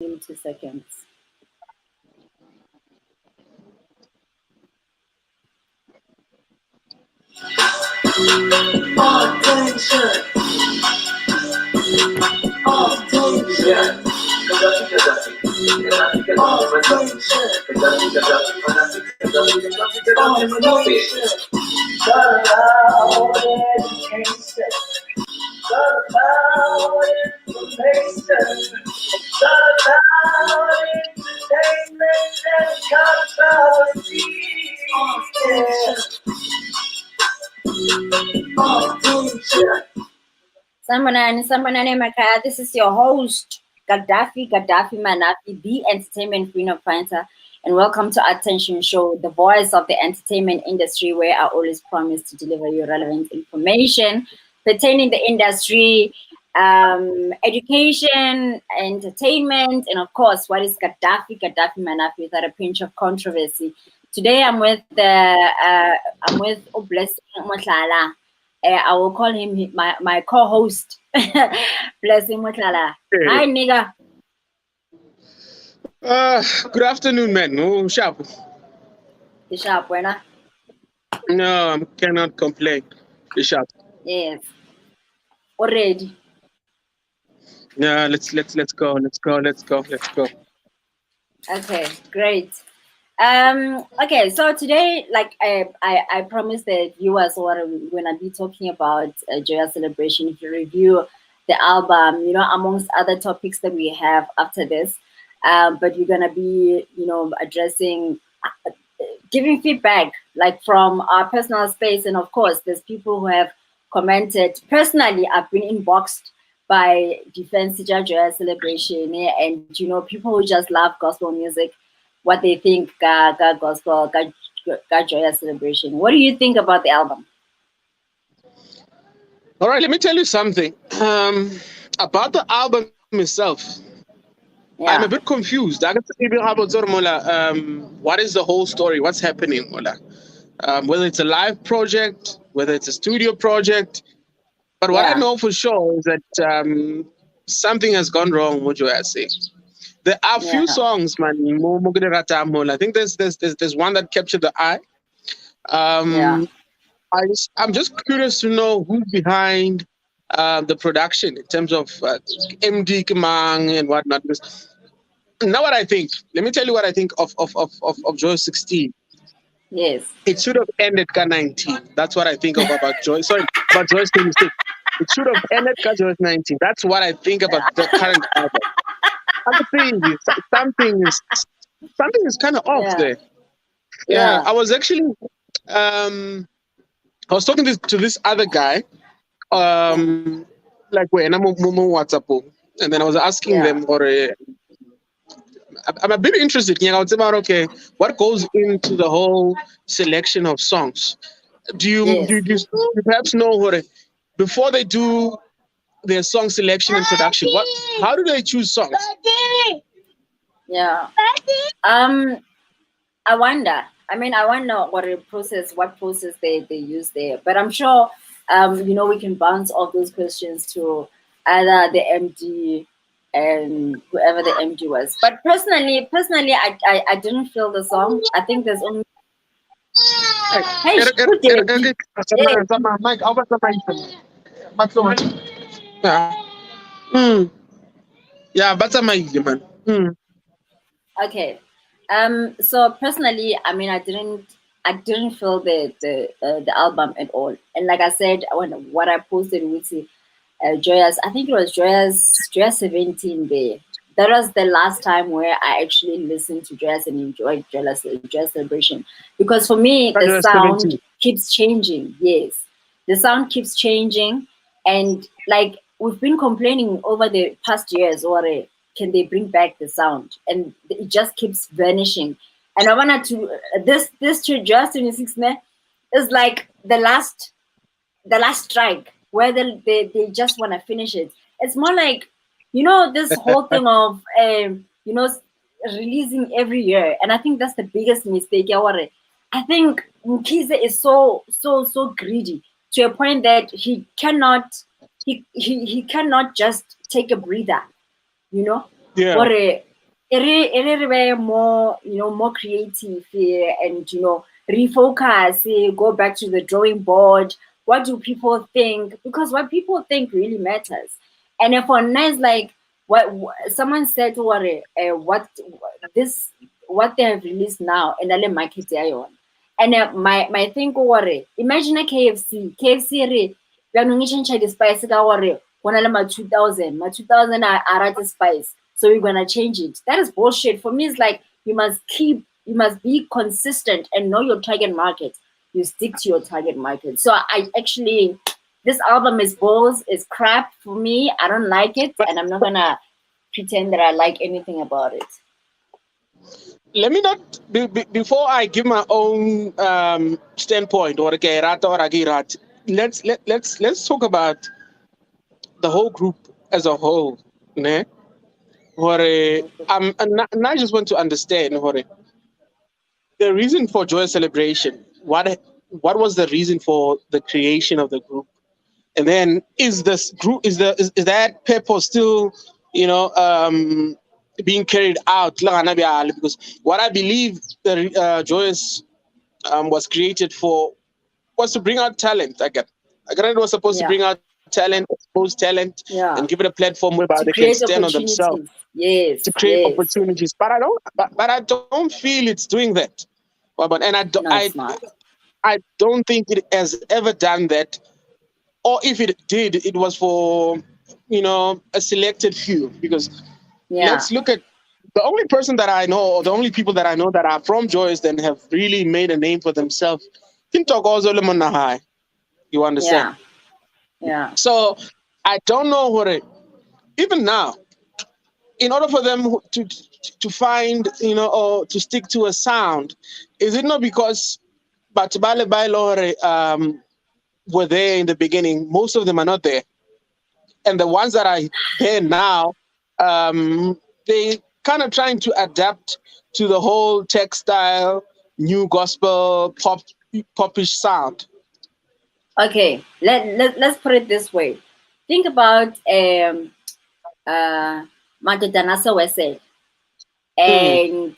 in 2 seconds. Attention! Attention! Sanibonani Makaya. This is your host, Gadaffi Manaffi, the entertainment freedom fighter, and welcome to Attention Show, the voice of the entertainment industry, where I always promise to deliver you relevant information pertaining the industry, education, entertainment, and of course, what is Gadaffi Manaffi without a pinch of controversy. Today, I'm with Blessing Mohlala. I will call him my co-host. Blessing Mohlala. Hi, nigga. Good afternoon, man. Oh, sharp. You sharp, buena? No, I cannot complain. You sharp. Yes. Already. Yeah, let's go. Okay, great. Okay, so today, like I promised the viewers what we're gonna be talking about Joyous Celebration. If you review the album, amongst other topics that we have after this, but we're gonna be, addressing, giving feedback, like from our personal space, and of course, there's people who have commented. Personally, I've been inboxed by Defense Joyous Celebration, and people who just love gospel music, what they think gospel, Joyous Celebration. What do you think about the album? All right, let me tell you something about the album itself. Yeah. I'm a bit confused. What is the whole story? What's happening? Whether it's a live project, whether it's a studio project. But what I know for sure is that something has gone wrong with Joyous. There are few songs, man. I think there's one that captured the eye. I'm just curious to know who's behind the production in terms of MD Kimang and whatnot. Now, what I think, let me tell you what I think of Joyous 16. Yes. It should have ended at 19. That's what I think about Joyous. Sorry, about Joyous 26. It should have ended at Joyous 19. That's what I think about the current album. Something is kind of off there. Yeah, I was actually I was talking to this other guy, like when I'm WhatsApp, and then I was asking them, I'm a bit interested. I was about, okay, what goes into the whole selection of songs? Do you perhaps know before they do their song selection and production? How do they choose songs? Yeah. I wonder. I wonder what process they use there. But I'm sure, we can bounce off those questions to either the MD and whoever the MD was. But personally, I didn't feel the song. I think there's only. Yeah, but man. Okay. So personally, I didn't feel the album at all. And like I said, what I posted with Joyous, I think it was Joyous 17 there. That was the last time where I actually listened to Joyous and enjoyed Joyous Celebration. Because for me, the sound keeps changing. Yes. The sound keeps changing. And like we've been complaining over the past years, can they bring back the sound? And it just keeps vanishing. And I wanted to this Joyous 26 is like the last strike where they just want to finish it. It's more like, this whole thing of releasing every year. And I think that's the biggest mistake. I think Mkhize is so greedy to a point that he cannot just take a breather. Yeah. it be more, more creative, and, refocus, go back to the drawing board. What do people think? Because what people think really matters. And if for nice, like someone said, this, what they have released now, and then market on. And my thing, imagine a KFC, re, we are not change the spice, my 2000, my 2000 are the spice. So you're gonna change it. That is bullshit. For me, it's like you must be consistent and know your target market. You stick to your target market. So I actually, this album is balls, is crap for me. I don't like it, and I'm not gonna pretend that I like anything about it. Let me not before I give my own standpoint or let's talk about the whole group as a whole, ne? And I just want to understand, the reason for Joyous Celebration. What was the reason for the creation of the group? And then is this group is that purpose still, being carried out? Because what I believe the Joyous was created for was to bring out talent. Again, it was supposed to bring out talent, expose talent, and give it a platform whereby they can stand on themselves. Yes, to create opportunities. But I don't feel it's doing that. And I don't think it has ever done that. Or if it did, it was for a selected few. Because let's look at the only person that I know, or the only people that I know that are from Joyous and have really made a name for themselves. You understand? Yeah. So I don't know what even now, in order for them to find, or to stick to a sound, is it not because Batibale Bailore were there in the beginning? Most of them are not there. And the ones that are there now, they kind of trying to adapt to the whole textile, new gospel, popish sound. Okay, let's put it this way. Think about Magedanasa Wese and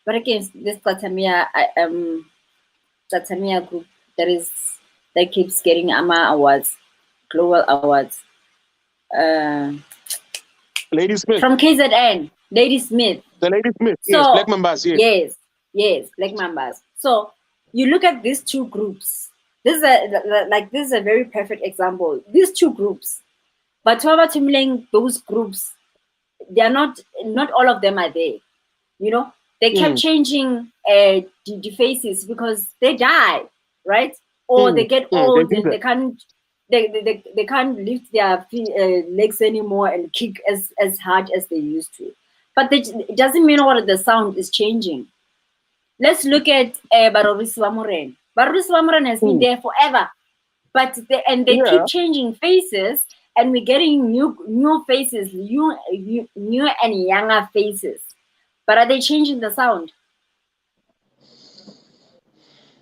but again this Tatamia group that keeps getting AMA awards, global awards. Lady Smith. From KZN, Lady Smith. The Lady Smith, so, yes, Black Mambas, yes. Yes, Black Mambas. So you look at these two groups. This is a very perfect example. These two groups, but those groups, they are not all of them are there. They kept changing the faces because they die, right? Or they get old and they can't lift their legs anymore and kick as hard as they used to. But it doesn't mean all of the sound is changing. Let's look at Barorisi Wamoren. Barorisi Wamoren has been there forever, but they keep changing faces, and we're getting new faces, new and younger faces. But are they changing the sound?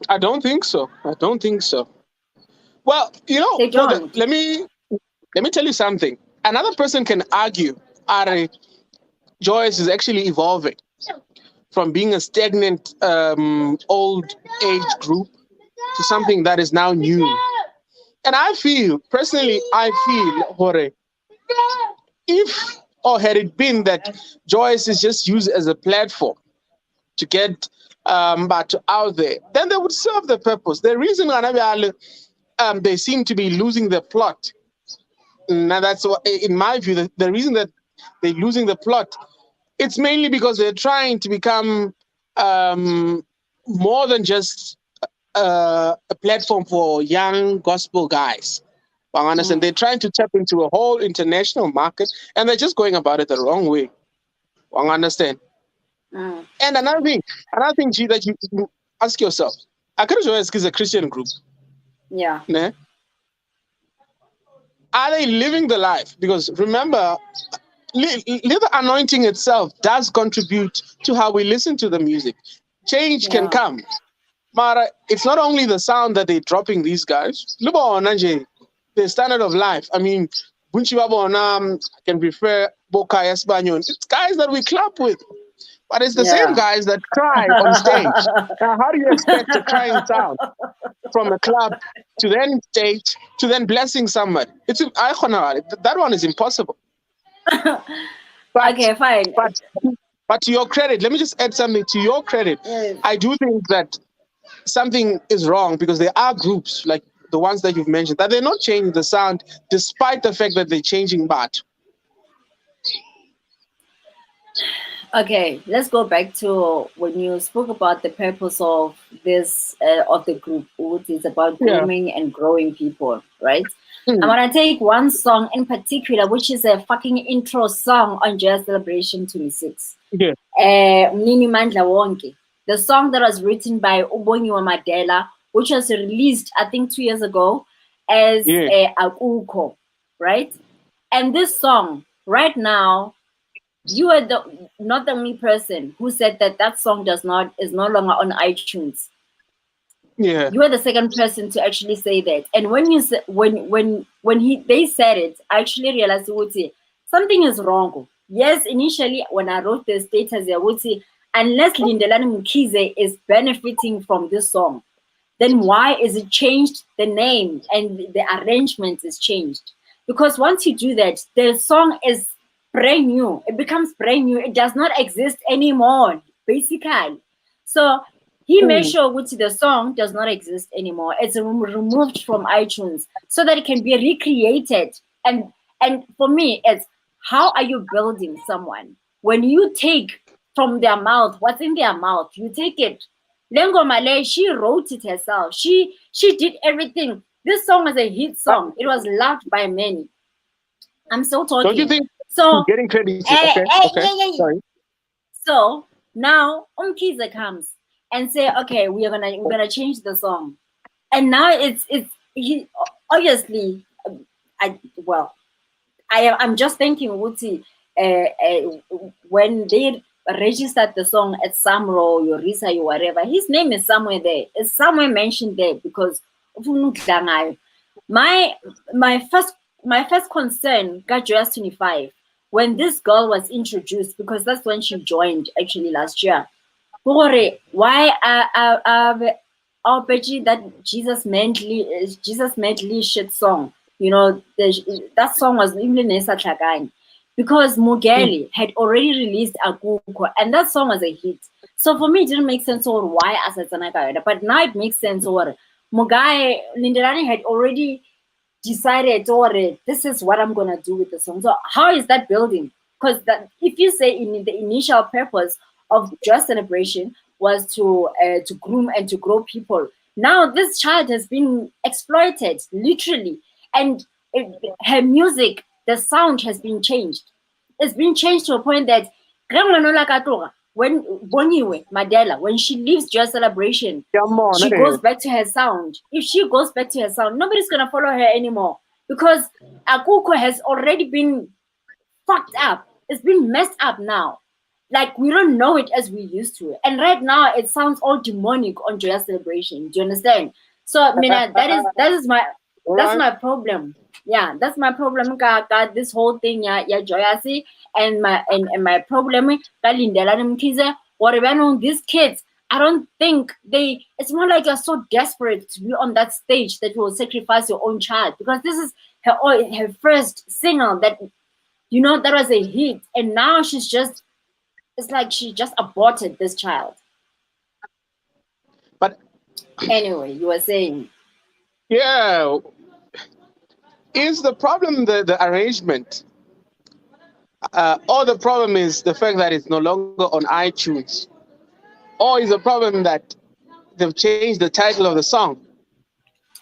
I don't think so. Well, they don't. let me tell you something. Another person can argue, Joyous is actually evolving from being a stagnant old age group to something that is now new. And I feel, Hore, if or had it been that Joyous is just used as a platform to get but out there, then they would serve the purpose. The reason they seem to be losing the plot. Now that's what, in my view, the reason that they're losing the plot, it's mainly because they're trying to become more than just a platform for young gospel guys. I understand. They're trying to tap into a whole international market, and they're just going about it the wrong way. I understand. And another thing, G, that you ask yourself, Joyous is a Christian group. Yeah. Ne? Are they living the life? Because remember, the anointing itself does contribute to how we listen to the music. Change can come. Mara, it's not only the sound that they're dropping, these guys. Their standard of life. I mean, Bucie I can prefer Bokaya Spanyon. It's guys that we clap with. But it's the same guys that cry on stage. Now, how do you expect a crying sound from a club to then stage to then blessing somebody? That one is impossible. But, okay, fine. But to your credit, let me just add something. To your credit, I do think that something is wrong because there are groups like the ones that you've mentioned that they're not changing the sound despite the fact that they're changing but. Okay, let's go back to when you spoke about the purpose of this of the group, which is about grooming and growing people, right? I'm gonna take one song in particular, which is a fucking intro song on Joyous Celebration 26. Yeah. Mnini Mandla Wonke. The song that was written by Ubonyiwa Madela, which was released, I think, 2 years ago as Akuko, right? And this song, right now, you are not the only person who said that song is no longer on iTunes. Yeah, you are the second person to actually say that. And when you they said it, I actually realized something is wrong. Yes, initially when I wrote the status, I would say unless Lindelani Mkhize is benefiting from this song, then why is it changed the name and the arrangement is changed? Because once you do that, the song is brand new. It becomes brand new. It does not exist anymore, basically. So he made sure which the song does not exist anymore. It's removed from iTunes so that it can be recreated. And for me, it's how are you building someone? When you take from their mouth what's in their mouth, you take it. Lengo Malay, she wrote it herself. She did everything. This song was a hit song. It was loved by many. I'm still talking. Don't you think so getting credit? Okay. Sorry. So now Umkiza comes and say, okay, we're gonna change the song. And now it's he obviously I'm just thinking Wuti when they registered the song at Samro, Yorisa, or whatever, his name is somewhere there. It's somewhere mentioned there because my first concern got Joyous 25 when this girl was introduced, because that's when she joined actually last year. Why that Jesus medley shit song? You know, that song was even Nessa Tlakane, because Mugeli had already released Akuko, and that song was a hit. So for me, it didn't make sense or why Asatsanaka, but now it makes sense. Or Mugai Lindelani had already decided, or this is what I'm gonna do with the song. So how is that building? Because that if you say in the initial purpose of Joyous Celebration was to groom and to grow people, now this child has been exploited literally, and her music, the sound has been changed. It's been changed to a point that when Boniwe Madela, when she leaves Joyous Celebration, she goes back to her sound. If she goes back to her sound, nobody's gonna follow her anymore, because Akuko has already been fucked up. It's been messed up now. Like, we don't know it as we used to. And right now it sounds all demonic on Joyous Celebration. Do you understand? So I mean that's my problem. Yeah, that's my problem. Got this whole thing, yeah, Joyous, and my problem, or these kids, I don't think it's more like you're so desperate to be on that stage that you will sacrifice your own child, because this is her first single that, you know, that was a hit, and now it's like she just aborted this child. But anyway, you were saying. Yeah. Is the problem the arrangement? Or the problem is the fact that it's no longer on iTunes? Or is the problem that they've changed the title of the song?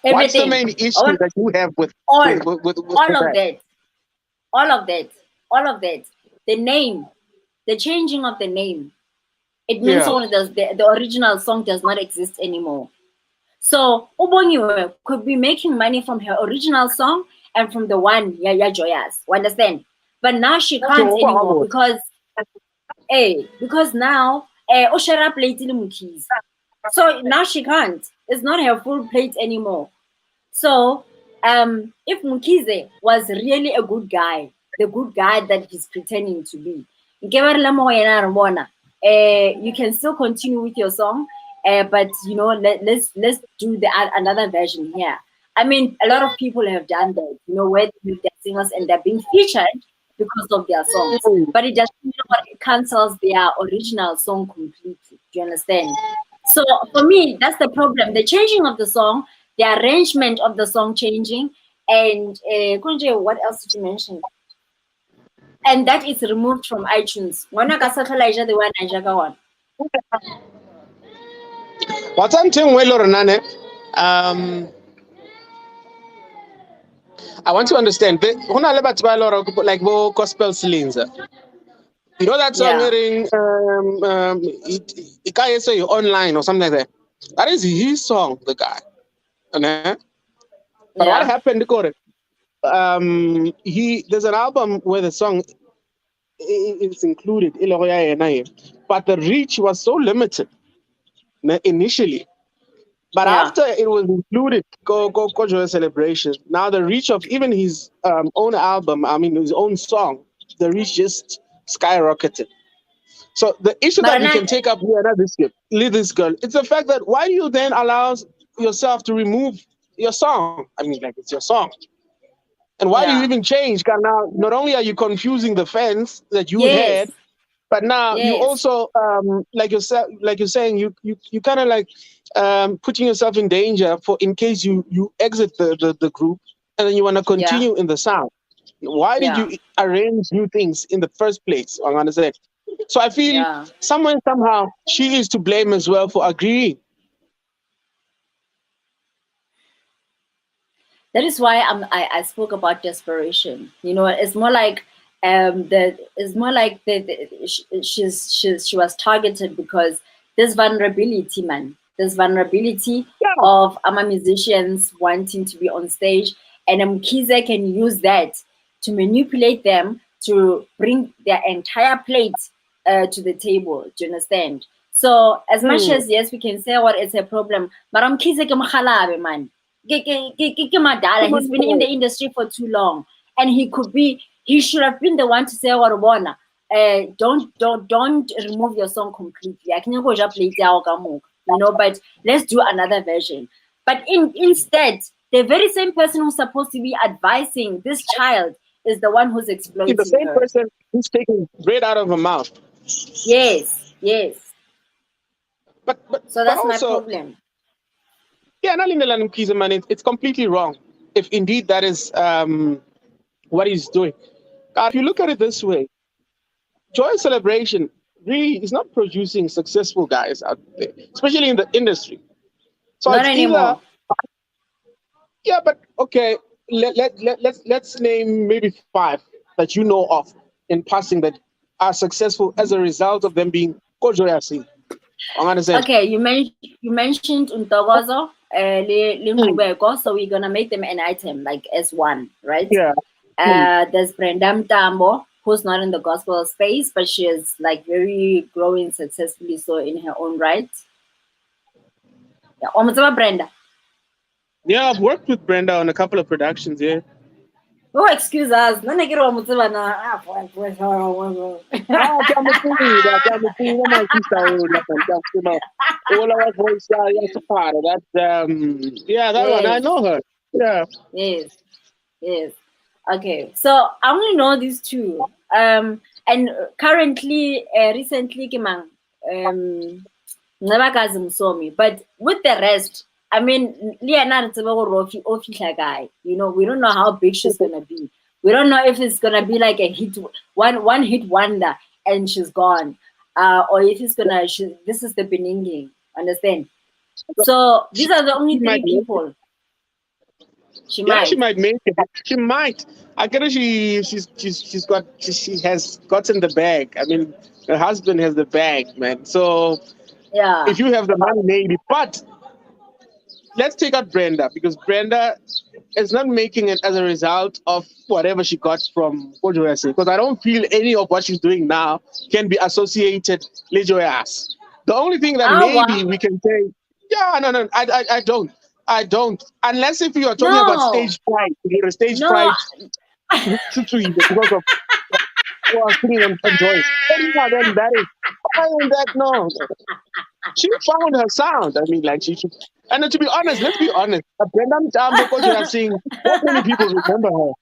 Everything. What's the main issue that you have with all of that? All of that. The name, the changing of the name. It means the original song does not exist anymore. So Ubongiwe could be making money from her original song and from the one Joyous. Understand? But now she can't anymore because now Oshara plate Mukhize. So now she can't. It's not her full plate anymore. So if Mkhize was really a good guy, the good guy that he's pretending to be, you can still continue with your song, but let's do the another version here. I mean, a lot of people have done that, where they have their singers and they're being featured because of their songs, but it doesn't mean it cancels their original song completely. Do you understand? So for me, that's the problem. The changing of the song, the arrangement of the song changing, and Kunje, what else did you mention? And that is removed from iTunes. The one What's something well or none? I want to understand. Like gospel slings. You know that song hearing it say online or something like that. That is his song, the guy. But what happened? There's an album where the song is included, but the reach was so limited initially. But after it was included, go Joyous Celebration. Now the reach of even his own album, his own song, the reach just skyrocketed. So the issue that we can take up here, leave this girl, it's the fact that why do you then allow yourself to remove your song? It's your song. And why do you even change? Because now not only are you confusing the fans that you had, but now you also like you're saying, you kind of like putting yourself in danger for in case you exit the group and then you want to continue in the sound. Why did you arrange new things in the first place? I'm gonna say. So I feel somehow she is to blame as well for agreeing. That is why I spoke about desperation. It's more like she was targeted because this vulnerability, man. This vulnerability of musicians wanting to be on stage, and Mkhize can use that to manipulate them to bring their entire plate to the table. Do you understand? So as much as yes, we can say it's a problem, but Mkhize ke mokhalabe, man. He's been in the industry for too long, and he should have been the one to say don't remove your song completely. I can go just play it, but let's do another version. But instead, the very same person who's supposed to be advising this child is the one who's exploiting the same person who's taking bread out of her mouth. Yes. But so that's but also, my problem. Yeah, it's completely wrong if indeed that is what he's doing. If you look at it this way, Joyous Celebration really is not producing successful guys out there, especially in the industry. So not it's anymore. But okay, let's name maybe 5 that you know of in passing that are successful as a result of them being Joyous. Okay, you mentioned Untogozo, so we're gonna make them an item like as one, right? Yeah. There's Brenda Mtambo, who's not in the gospel space, but she is like very growing successfully so in her own right. Yeah, Brenda. Yeah, I've worked with Brenda on a couple of productions, yeah. Oh, excuse us. No, one. I know her. Yeah. Yes. Okay. So I only know these 2. And currently, recently, but with the rest, I mean, guy. We don't know how big she's gonna be. We don't know if it's gonna be like a one hit wonder and she's gone, or if it's gonna. This is the beginning. Understand? So these are the only 3 people. She might make it. She might. I guess she has gotten the bag. I mean, her husband has the bag, man. So if you have the money, maybe. But let's take out Brenda, because Brenda is not making it as a result of whatever she got from Joyous. Because I don't feel any of what she's doing now can be associated with Joyous. The only thing that maybe we can say, no, I don't. I don't. Unless if you are talking about stage fright. You're a stage fright because of singing on Joyous. Then that is. Other than that, no. She found her sound. I mean, like she should. And to be honest, let's be honest. Brenda Mtambo, coach, you sing. Not many people remember her.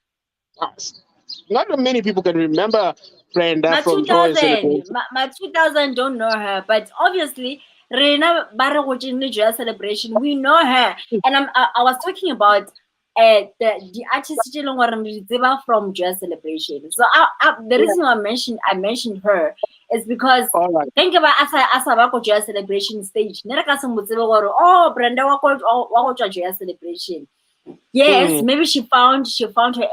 Not many people can remember Brenda from Joyous. My 2000 don't know her, but obviously, Rena Baragojin Joyous Celebration, we know her. And I was talking about the artist from Joyous Celebration. So the reason I mentioned her is because think about as Joyous Celebration stage. Oh, Brenda Joyous Celebration. Yes, maybe she found her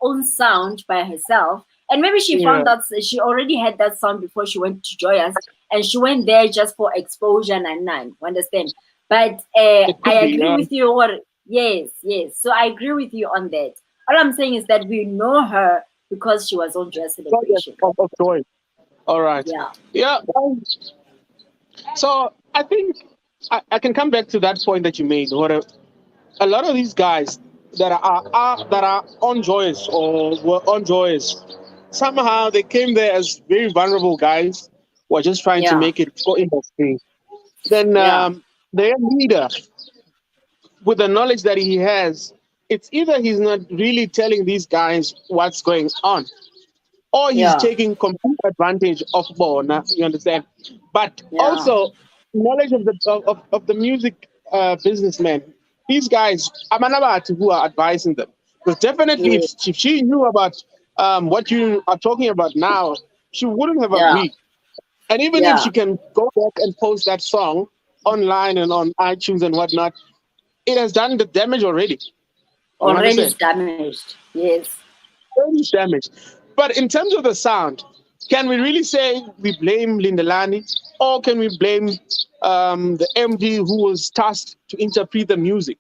own sound by herself, and maybe she found that she already had that sound before she went to Joyous, and she went there just for exposure and none. Understand? But I agree with you. Yes. So I agree with you on that. All I'm saying is that we know her because she was on Joyous Celebration. Of Joyous. All right. Yeah. So I think I can come back to that point that you made. A lot of these guys that are on Joyous or were on Joyous, somehow they came there as very vulnerable guys who are just trying to make it go industry. Then their leader, with the knowledge that he has, it's either he's not really telling these guys what's going on, or he's taking complete advantage of Bona. You understand? But also knowledge of the music businessmen. These guys, Amanabati, who are advising them. Because definitely, if she knew about what you are talking about now, she wouldn't have agreed. And even if she can go back and post that song online and on iTunes and whatnot, it has done the damage already. Already damaged, yes. Already damaged. But in terms of the sound, can we really say we blame Lindelani, or can we blame the MD who was tasked to interpret the music?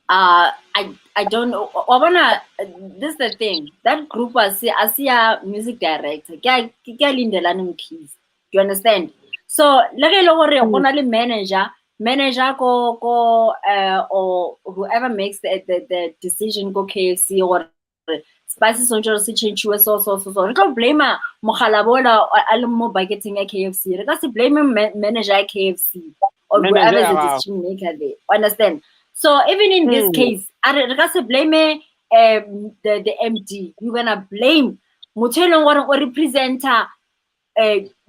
I don't know. This is the thing. That group was a music director. Do you understand? So manager or whoever makes the decision go KFC or spices on just change so. You don't blame Mohlala bola almo budgeting at KFC. That's blame manager at KFC or whoever is the decision maker there. Understand? So even in this case, I don't blame the MD. You're gonna blame Mutelo or representer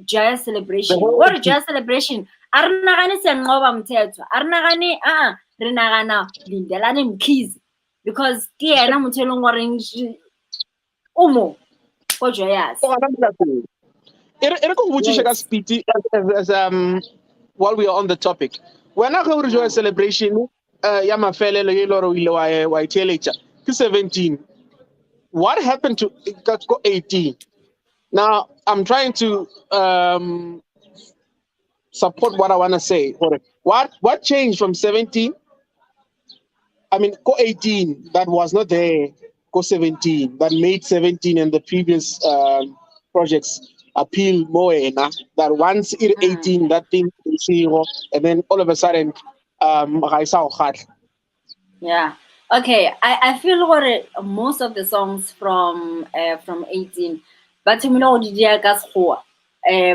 Joyous Celebration. What Joyous Celebration? Arnagani sengoba mthetho. Arnagani renagana lindelani mkhizi because kiyena Mutelo ngore umo ko Joyous. While we are on the topic, when I go to Joyous Celebration, Yamafele Loro 17. What happened to it got 18? Now I'm trying to support what I want to say. What changed from 17? I mean, go 18 that was not there. Go 17 that made 17 and the previous projects appeal more enough. That once it 18, that thing is zero, and then all of a sudden, yeah. Okay. I feel what most of the songs from 18, but to me no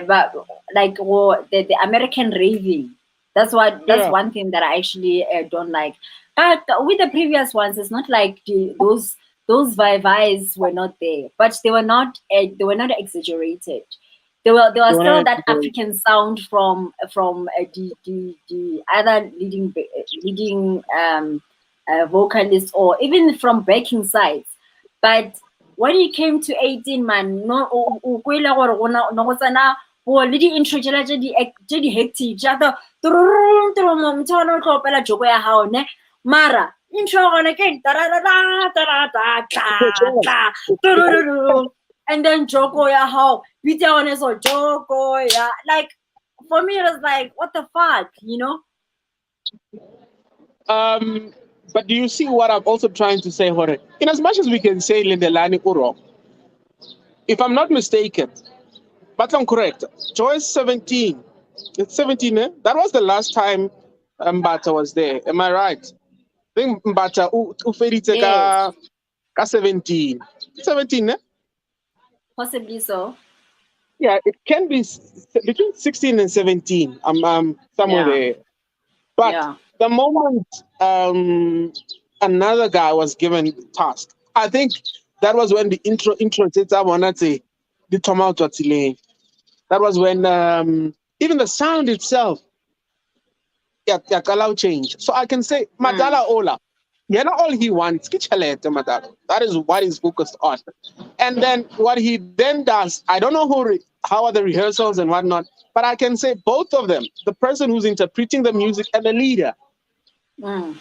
but like the American raving. That's one thing that I actually don't like. But with the previous ones, it's not like those vibes were not there, but they were not exaggerated. There was still that African sound from the other leading vocalists or even from backing sides. But when it came to 18, man, no, already introduced the hectic, Mara intro on again, and then Joko ya how Peter on is or Joko ya like for me it was like what the fuck, you know? But do you see what I'm also trying to say, Hore? In as much as we can say Lindelani Uro, if I'm not mistaken, but I'm correct, Joyous 17, it's 17, eh? That was the last time Mbata was there. Am I right? I think Mbata ufeditse Yes, ka 17. 17, eh? possibly so. Yeah, it can be between 16 and 17. I'm somewhere Yeah, there. But yeah. the moment another guy was given task, I think that was when the intro said I wanna say the Tomauto Tile. That was when even the sound itself allow change. So I can say Mm. Madala Ola. Yeah, not all he wants. Madala. That is what he's focused on. And then what he then does, I don't know how are the rehearsals and whatnot, but I can say both of them, the person who's interpreting the music and the leader. Mm.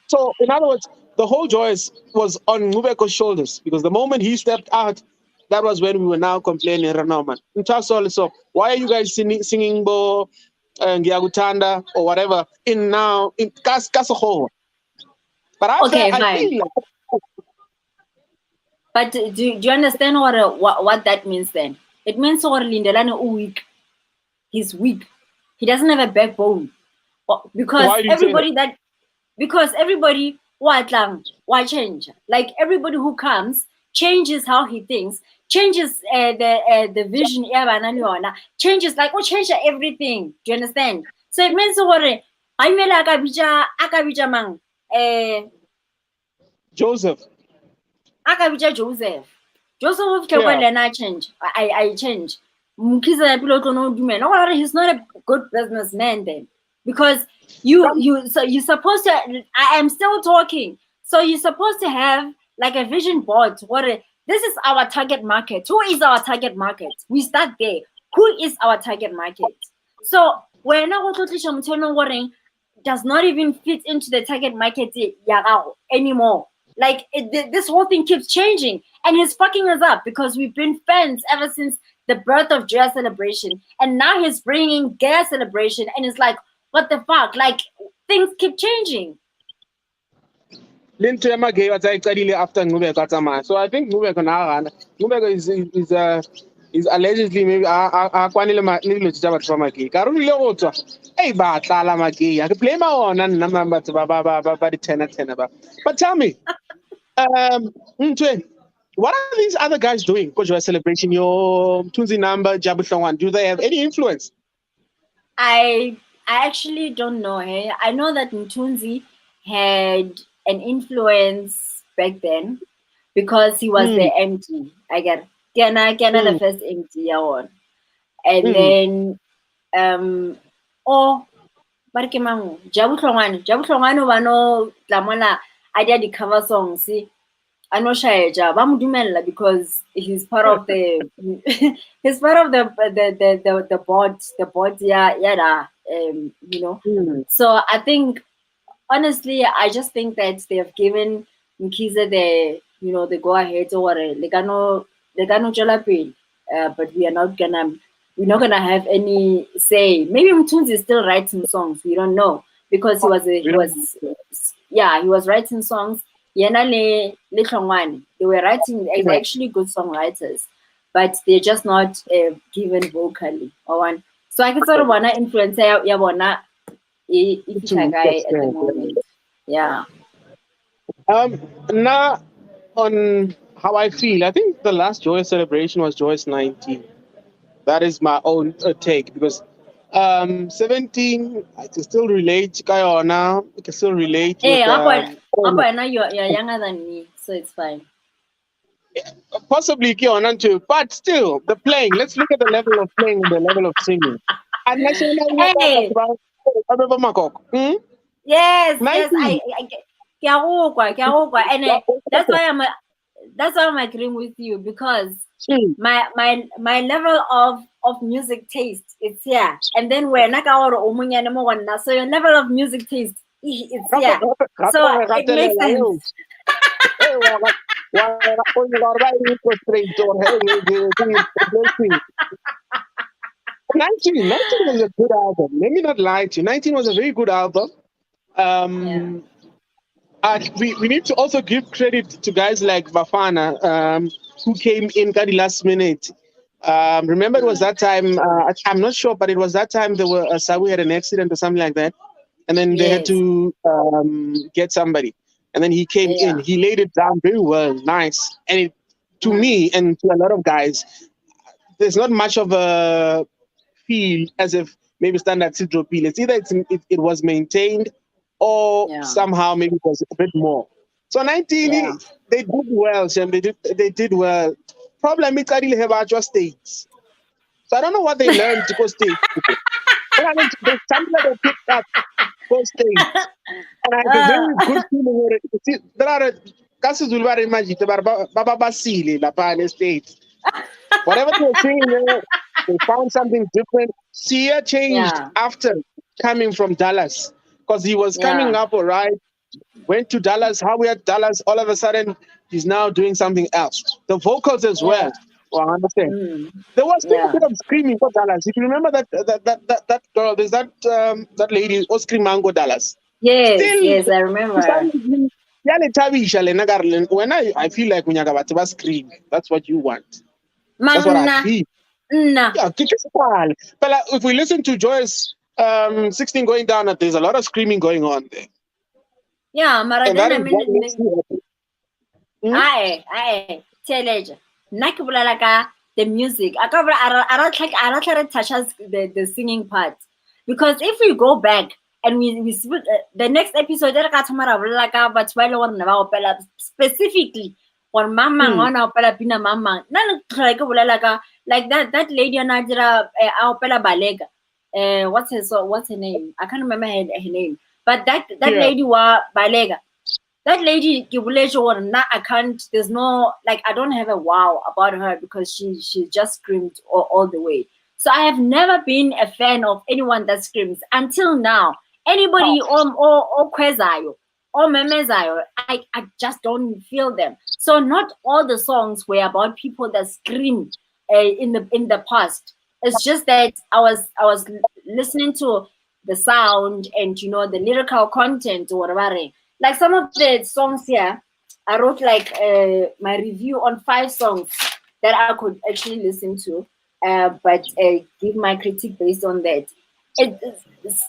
So in other words, the whole Joyous was on Ngubeko's shoulders because the moment he stepped out, that was when we were now complaining, Ranoman. So why are you guys singing Bo Ngiyakutanda or whatever in now in Kasoho? But Okay, I fine. feel But do you understand what that means then? It means Lindelani weak. He's weak. He doesn't have a backbone. why do you say that? Because everybody why change? Like everybody who comes changes how he thinks, changes the vision, changes like change everything. Do you understand? So it means what I mean akabija mang Joseph. akabija Joseph. Joseph Yeah. I change. I change. No, he's not a good businessman then. Because you're supposed to I am still talking. So you're supposed to have like a vision board. This is our target market. Who is our target market? We start there. Who is our target market? So when I does not even fit into the target market anymore. Like this whole thing keeps changing, and he's fucking us up because we've been fans ever since the birth of Joyous Celebration, and now he's bringing Gay Celebration, and it's like, what the fuck? Like things keep changing. Linto Yamage was actually after Ngubeko Atama. So I think Ngubeko is allegedly maybe akwanile nilo tshaba tshaba magi. Karolo le go tswa. Hey ba tlala magi. Ya ke play ma ona nna ba di 10 ba. But tell me, Ntwe, what are these other guys doing? Coach celebration your Tunzi number Jabu Hlongwane. Do they have any influence? I actually don't know. Hey, I know that Mtunzi had an influence back then because he was the MD. I get Kena the first MD one, and then ba re ke mang Jabu Hlongwane ba no tlamola a dia di cover songs a no shaeja ba mo dumella because he's part of the he's part of the board yeah you know. So I think honestly I just think that they have given Mkhize the go ahead or le kano tswela pele, but we're not gonna have any say. Maybe Mtunzi is still writing songs. We don't know because he was writing songs. Yena le Hlongwane, they were writing. They're actually good songwriters, but they're just not given vocally. So I can sort of wanna influence ya bona if guy at the moment. Yeah. Now on how I feel, I think the last Joyous celebration was Joyous 19. That is my own take because 17 I can still relate Kayona, I can still relate Hey, with Appa, you're younger than me, so it's fine. possibly Kiona too, but still the playing. Let's look at the level of playing and the level of singing. And Hey, yes, 19. and that's why I'm agreeing with you because my level of music taste it's here, and then when so your level of music taste it's here, so it makes sense. 19 was a good album. Let me not lie to you. 19 was a very good album. Yeah. We need to also give credit to guys like Bafana, who came in at the last minute. Remember, it was that time. I'm not sure, but it was that time Sawi had an accident or something like that. and then they had Yes. to get somebody, and then he came in. He laid it down very well, nice, and it, to me and to a lot of guys, there's not much of a feel as if maybe standard Sidro Peel. It's either it was maintained or somehow maybe it was a bit more. So 19, they did well, Shem. They did well. Problem is, I really have our states. So I don't know what they learned to go states. But I mean, there's something that they picked up go states. And I have a very good feeling where there are cases will very magic. Baba Basile, La Pane States. Whatever they were saying there, they found something different. Sia changed after coming from Dallas because he was coming up all right, went to Dallas. How we had Dallas, all of a sudden he's now doing something else. The vocals as well. Well, I understand. There was still a bit of screaming for Dallas. If you remember that girl, there's that lady, Oscar Mango Dallas. Yes, Still, yes, I remember. When I feel like when you scream, that's what you want. That's what I feel. Yeah, but if we listen to Joyous 16 going down, there's a lot of screaming going on there. Yeah, and that is what makes me happy. Aye, teenager. The music. I touch the singing part. Because if we go back and we the next episode, specifically on mama on opela pina mama. Like that lady on opela balega. What's her name? I can't remember her name. But that lady was balega. That lady, I can't. There's no I don't have a wow about her because she just screamed all the way. So I have never been a fan of anyone that screams until now. Anybody or kwezayo or memezayo, I just don't feel them. So not all the songs were about people that scream in the past. It's just that I was listening to the sound and the lyrical content or whatever. Like some of the songs here, I wrote my review on 5 songs that I could actually listen to, but give my critique based on that. It's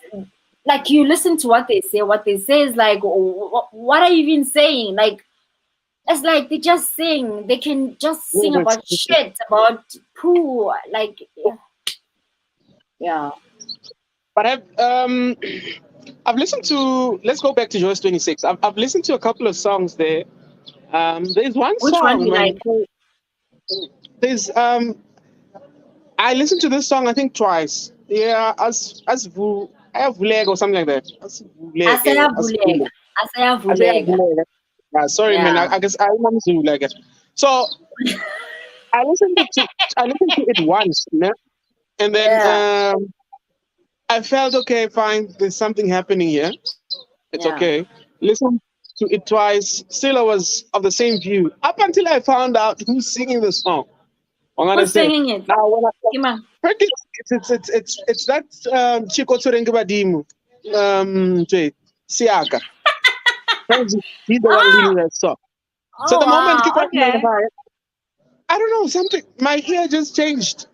like you listen to what they say is like, what are you even saying? Like, it's like they just sing. They can just sing about shit, about poo, like, yeah. But I've listened to. Let's go back to Joyous 26. I've listened to a couple of songs there. There's one Which song. one do you like? There's I listened to this song I think twice. Yeah, as Vuleg or something like that. Asaya Vulega. Sorry, man. I guess I remember Vulega. So I listened to it once, and then I felt okay, fine. There's something happening here. It's okay. Listen to it twice. Still, I was of the same view up until I found out who's singing the song. Who's singing it? Now, when I heard it's that Chico Tsurengibadimu, Siaka. He's the one leading that song. So the moment I don't know, something. My ear just changed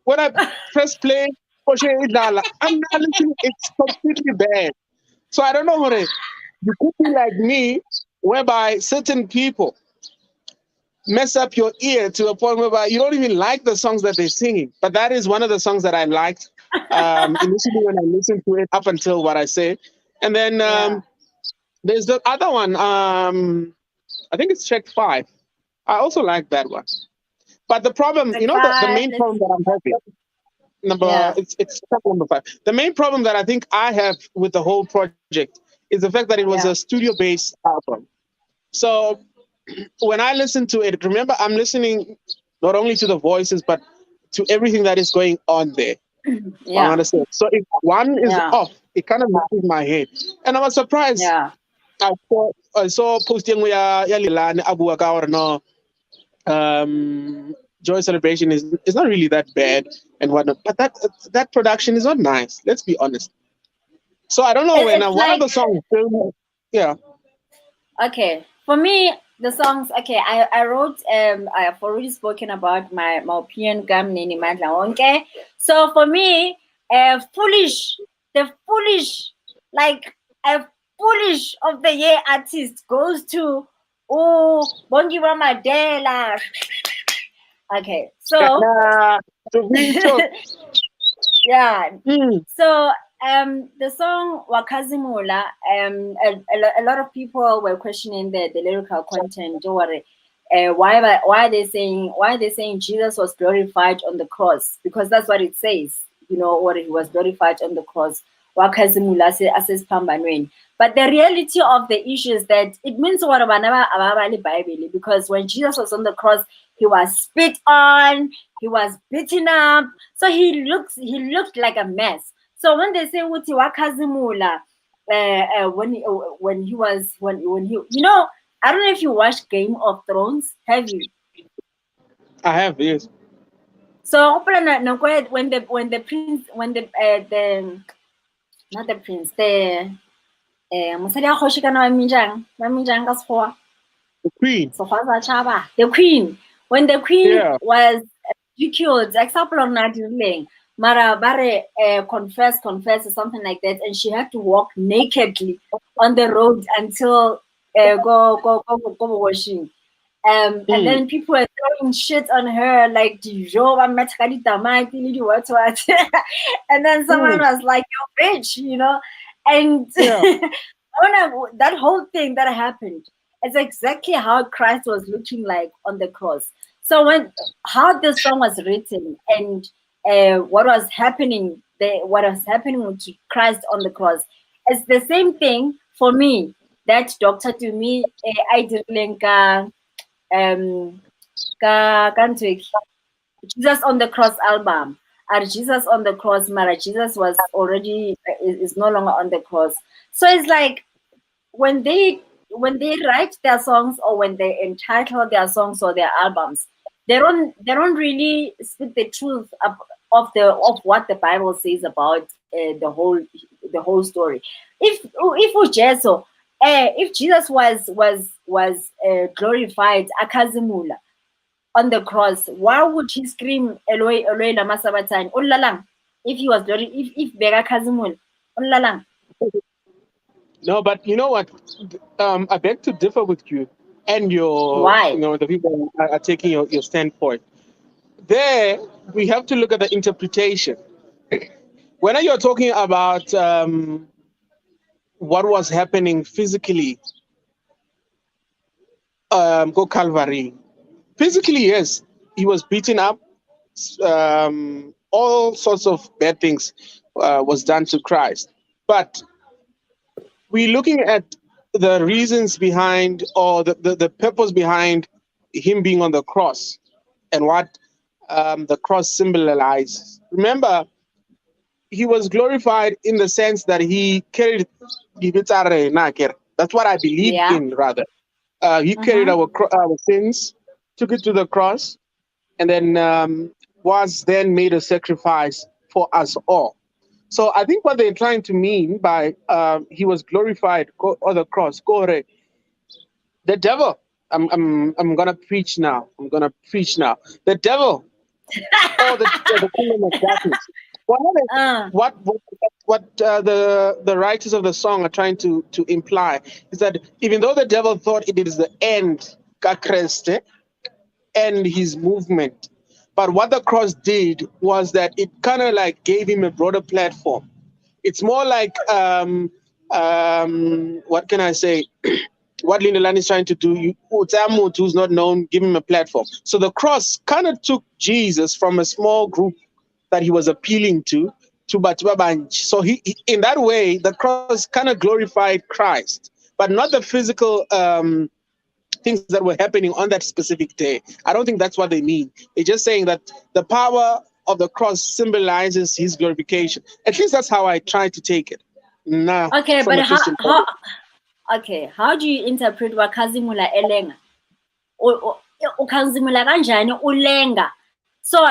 when I press play. I'm not listening. It's completely bad. So I don't know what it. You could be like me, whereby certain people mess up your ear to a point whereby you don't even like the songs that they're singing. But that is one of the songs that I liked initially when I listened to it up until what I say. And then there's the other one. I think it's Check 5. I also like that one. But the problem, the main problem that I'm having. It's number 5. The main problem that I think I have with the whole project is the fact that it was a studio-based album. So when I listen to it, remember I'm listening not only to the voices but to everything that is going on there. I understand. So if one is off, it kind of messes my head, and I was surprised. I saw posting where Yalilane Abuaka or no. Joy Celebration is not really that bad and whatnot, but that production is not nice. Let's be honest. So I don't know when one of the songs. Okay, for me the songs. Okay, I wrote. I have already spoken about my opinion. So for me, foolish. The foolish. like a foolish of the year artist goes to Bongi Ramadela. Okay, so yeah. So the song Wakazimula, a lot of people were questioning the lyrical content. Don't worry. Why are they saying Jesus was glorified on the cross? Because that's what it says, or he was glorified on the cross. Wakazimula says pambanweni. But the reality of the issue is that it means Bible, because when Jesus was on the cross, he was spit on, he was beaten up, so he looked like a mess. So when they say Uti Wakazimula, when he, I don't know if you watched Game of Thrones. Have you? I have, yes. So when the prince, not the prince, the queen. The queen. When the queen was ridiculed, example of Nadiling, Mara Bare confess or something like that, and she had to walk nakedly on the road until go washing. And then people were throwing shit on her, like and then someone was like, "You bitch," and that whole thing that happened. It's exactly how Christ was looking like on the cross. So how the song was written and what was happening to Christ on the cross, it's the same thing for me that Dr. to me I didn't Jesus on the Cross album. Jesus on the Cross, Mara Jesus was already is no longer on the cross. So it's like when they write their songs or when they entitle their songs or their albums, they don't really speak the truth of what the Bible says about the whole story. If Jesus was glorified akazimula on the cross, why would he scream Eloi Eloi lama sabachthani ulalang if he was if bega kazimula ulalang? No, but you know what? I beg to differ with you and your, Why? The people are taking your standpoint. There, we have to look at the interpretation. When you're talking about what was happening physically, go Calvary. Physically, yes, he was beaten up. All sorts of bad things was done to Christ. But we're looking at the reasons behind or the purpose behind him being on the cross and what the cross symbolizes. Remember, he was glorified in the sense that he carried that's what I believe in, rather. He carried our sins, took it to the cross, and then was then made a sacrifice for us all. So I think what they're trying to mean by he was glorified on the cross, the devil. I'm gonna preach now. The devil, or the kingdom of darkness. What the writers of the song are trying to imply is that even though the devil thought it is the end, Kakreste, and his movement, but what the cross did was that it kind of like gave him a broader platform. It's more like what can I say? What Lindeland is trying to do, who's not known, give him a platform. So the cross kind of took Jesus from a small group that he was appealing to Batubabanj. So he in that way, the cross kind of glorified Christ, but not the physical things that were happening on that specific day. I don't think that's what they mean. They're just saying that the power of the cross symbolizes his glorification. At least that's how I try to take it. Nah, okay, but how do you interpret wakazimula elenga? Ukazimula kanjani ulenga? So,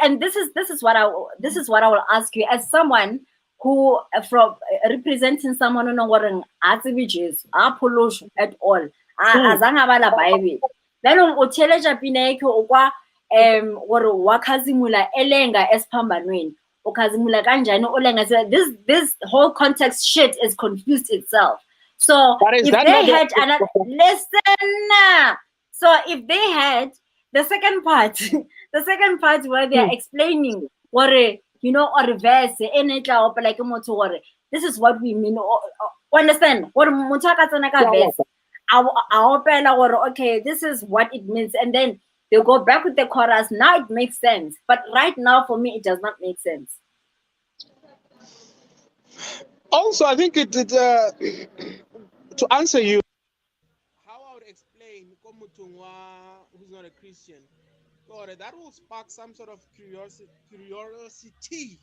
and this is what I will ask you as someone who from representing someone who know what an activities apolosh at all. Azanga bala Bible. Then utheleja pineke okwa wakazimula elenga esphambanweni. ukazimula kanjani ulenga. This whole context shit is confused itself. So if they had another listen, so if they had the second part, the second part where they are explaining what or verse like this is what we mean. Understand? What verse? Okay, this is what it means, and then they go back with the chorus. Now it makes sense, but right now for me it does not make sense. Also, I think to answer you, how I would explain who's not a Christian, that will spark some sort of curiosity.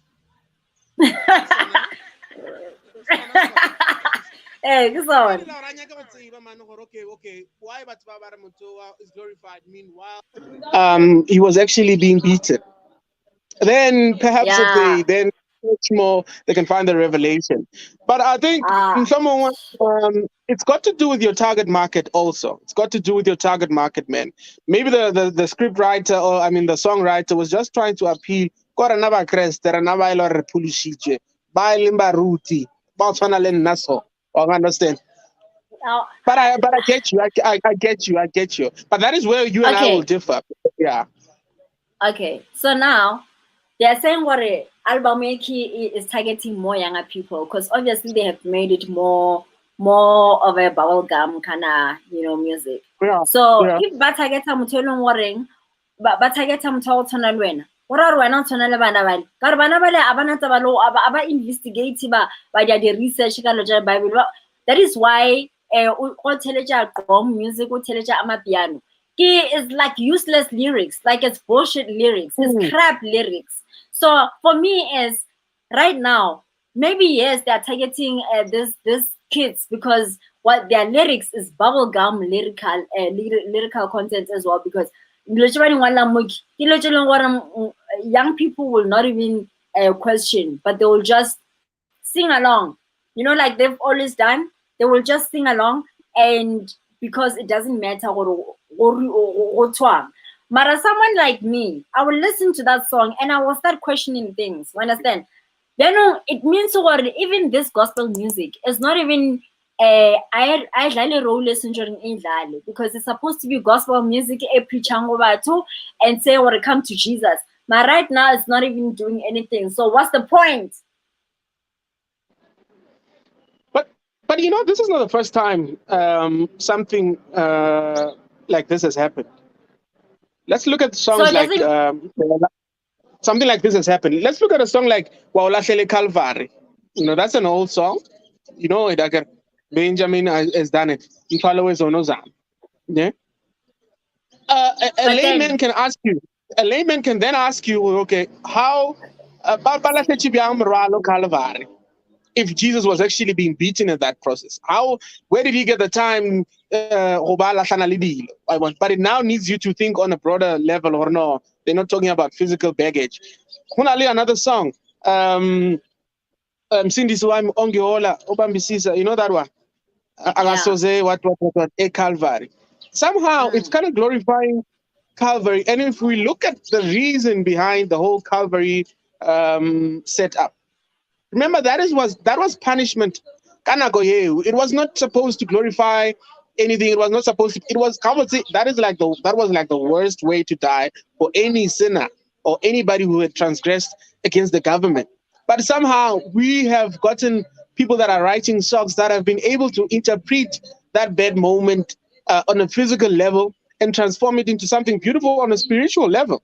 Hey, this one. Okay. Why is glorified? Meanwhile, he was actually being beaten. Then perhaps if they then search more, they can find the revelation. But I think someone, it's got to do with your target market also. It's got to do with your target market, man. Maybe the script writer, or I mean the songwriter, was just trying to appeal. Got another crest, another repulishije, by limba ruti, naso. Understand? But I get you. I get you. But that is where you and I will differ. Yeah. Okay. So now they are saying what album is targeting more younger people, because obviously they have made it more of a bubblegum kind of music. Yeah. So if ba targeta motho eleng wareng ba targeta motho o tshwana le wena, what are wena o tshwana le bana bale ka re bana bale a bana tsa balo aba investigate ba dia di research ka lo ja Bible. That is why o teleja gqom music, o teleja amapiano is like useless lyrics, like it's bullshit lyrics, it's crap lyrics. So for me is right now, maybe yes, they are targeting this kids because what their lyrics is bubblegum lyrical content as well, because young people will not even question, but they will just sing along, like they've always done. They will just sing along, and because it doesn't matter Mara, someone like me, I will listen to that song and I will start questioning things. You understand? It means what even this gospel music is not even I role listen during because it's supposed to be gospel music and say what it come to Jesus. But right now it's not even doing anything. So what's the point? But this is not the first time something like this has happened. Let's look at songs like something like this has happened. Let's look at a song like Waulahlele Calvary. That's an old song. Benjamin has done it. Followers or no zam. Yeah. A layman can ask you. A layman can then ask you, okay, how Calvary? If Jesus was actually being beaten in that process, where did he get the time? But it now needs you to think on a broader level, or no? They're not talking about physical baggage. Another song, Cindy Swam Ongiola Obambisisa, you know that one? What a Calvary. Somehow it's kind of glorifying Calvary, and if we look at the reason behind the whole Calvary setup. Remember, that was punishment. It was not supposed to glorify anything. It was not supposed to. It was that was like the worst way to die for any sinner or anybody who had transgressed against the government. But somehow we have gotten people that are writing songs that have been able to interpret that bad moment on a physical level and transform it into something beautiful on a spiritual level.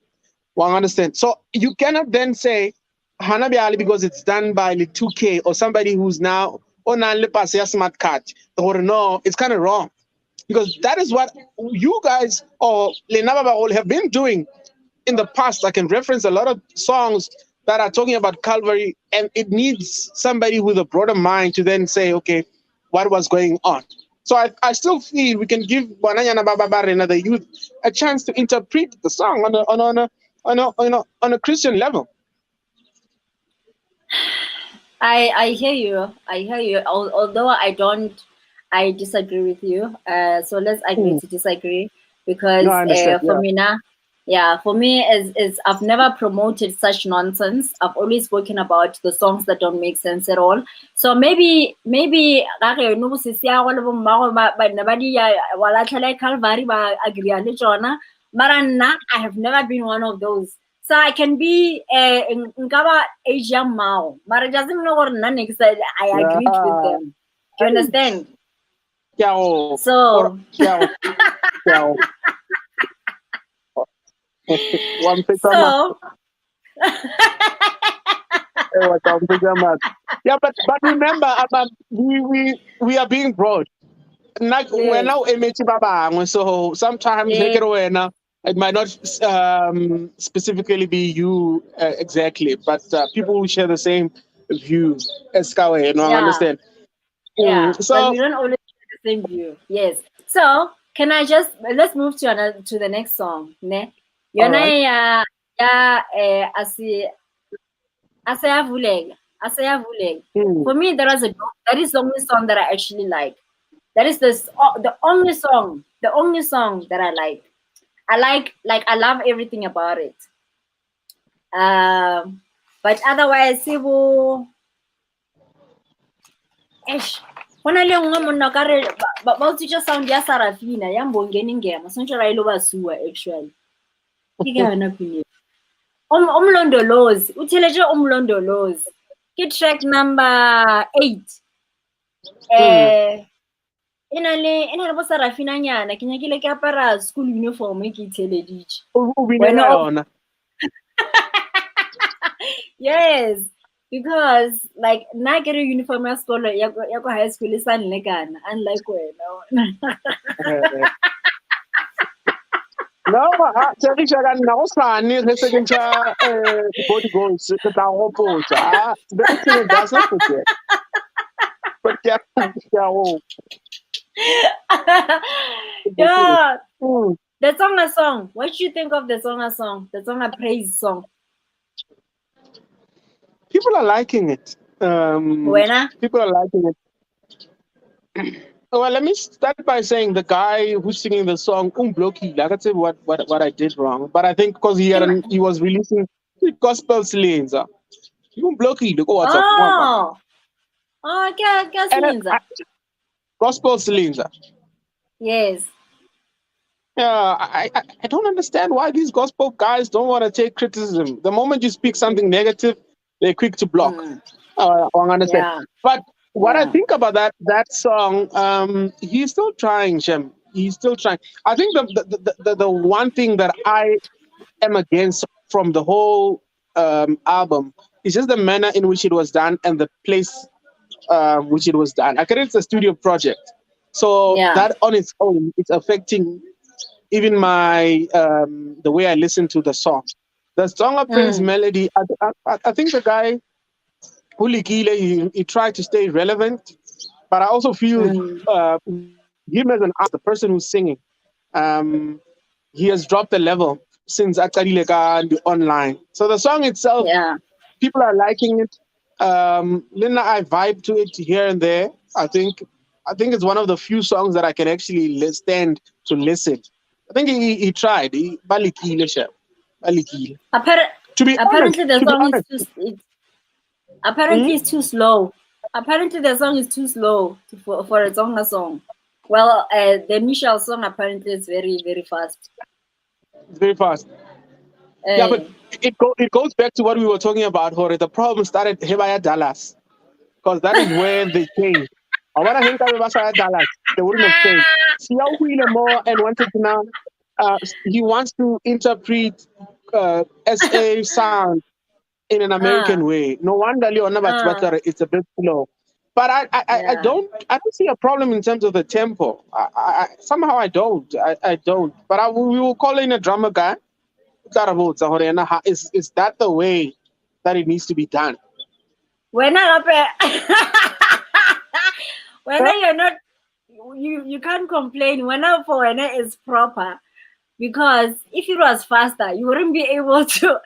Well, I understand. So you cannot then say Hanabi Ali because it's done by the 2K or somebody who's now on a smart card. Or no, it's kind of wrong. Because that is what you guys or Lenababa have been doing in the past. I can reference a lot of songs that are talking about Calvary, and it needs somebody with a broader mind to then say, okay, what was going on? So I still feel we can give Wananyana Baba the youth a chance to interpret the song on a Christian level. I hear you. Although I disagree with you. So let's agree to disagree, because for me now, Yeah, for me is I've never promoted such nonsense. I've always spoken about the songs that don't make sense at all. So maybe Calvary agree le tsona, mara nna I have never been one of those. So I can be nkaba Asian Mao, but it doesn't mean gore nna next I agreed with Yeah. them. Do you understand? So So one pick so yeah, but remember, we are being broad. Like we're yes, now so sometimes yes, it might not specifically be you exactly, but people who share the same view as Kawe, yeah. understand? Yeah, but So we don't always have the same view. Yes. So can I just let's move to another to the next song. Ne? all Yona right. ya Asayavulega. Asayavulega. Mm. For me, that is the only song that I actually like. That is the only song, that I like. I love everything about it. But otherwise, Eish, go na le nngwe monna ka re ba utswitse sound ya Sarafina ya Mbongeni Ngema sontshe ra ile ba sua actually ke ka yona pina umlondolozi utheleje umlondolozi ke track number 8 ena le bo Sarafina nyana ke nyakile ke apara school uniform ke itheleditše wena yes because like na ke re uniform ya sekolo ya ko high school e sa nlekana unlike wena No, Tserisha ka nna go sane re se ke ntsha body goals ke tla gopotsa. The incident does not forget. But yeah, yeah, Mm. the song. What do you think of the song? The song a praise song. People are liking it. Wena? People are liking it. Well, let me start by saying the guy who's singing the song, Umbloki, I can say what I did wrong, but I think because he was releasing gospel lanes. Umbloki, look what's up. Oh, guess And means gospel lanes. yes. Yeah, I don't understand why these gospel guys don't want to take criticism. The moment you speak something negative, they're quick to block. I understand. Yeah. But what I Yeah. think about that song, he's still trying, Shem. He's still trying. I think the one thing that I am against from the whole album is just the manner in which it was done and the place which it was done. I think it's a studio project, so Yeah. that on its own, it's affecting even my the way I listen to the song. The song of praise melody. I think the guy Hulikile, he tried to stay relevant, but I also feel him as an artist, the person who's singing, he has dropped the level since Akadileka and the online. So the song itself, Yeah. people are liking it. Linda, I vibe to it here and there. I think it's one of the few songs that I can actually stand to listen. I think he tried. Balikile, Chef. Balikile. To be Apparently the song honest, is apparently it's too slow. Apparently the song is too slow for a song. Well, the initial song apparently is very, very fast. it's very fast. Yeah, but it goes back to what we were talking about, Hore. The problem started Hebaya Dallas, because that is where they came. I want to think about Dallas. They wouldn't have changed. See how more and wanted to now. He wants to interpret SA sound in an American way. No wonder Leona Bachbachara it's a bit slow. But I don't see a problem in terms of the tempo. Somehow I don't. I don't. But we will call in a drummer guy. Is that the way that it needs to be done? When you're not, you can't complain. When is proper, because if it was faster, you wouldn't be able to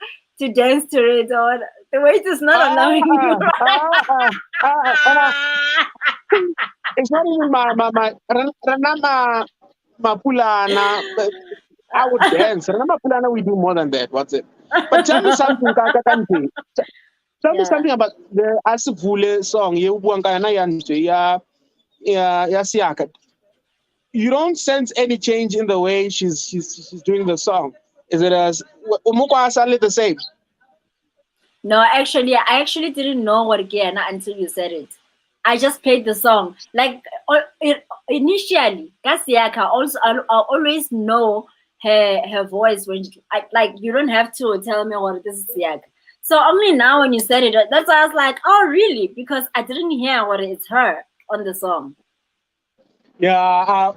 dance to it, or the weight is not allowing you. It's not even my Pulana. I would dance. Remember, Pulana, we do more than that. What's it? But tell me something, Kaka Kanti. Tell me something about the Asivule song. Siaka. You don't sense any change in the way she's doing the song. Is it as Umukwa sounded the same? No, actually, I actually didn't know what again until you said it. I just played the song. Like initially, Kasiaka also I always know her voice when like you don't have to tell me what this is Siaka. So only now when you said it, that's why I was like, oh really? Because I didn't hear what it's her on the song. Yeah,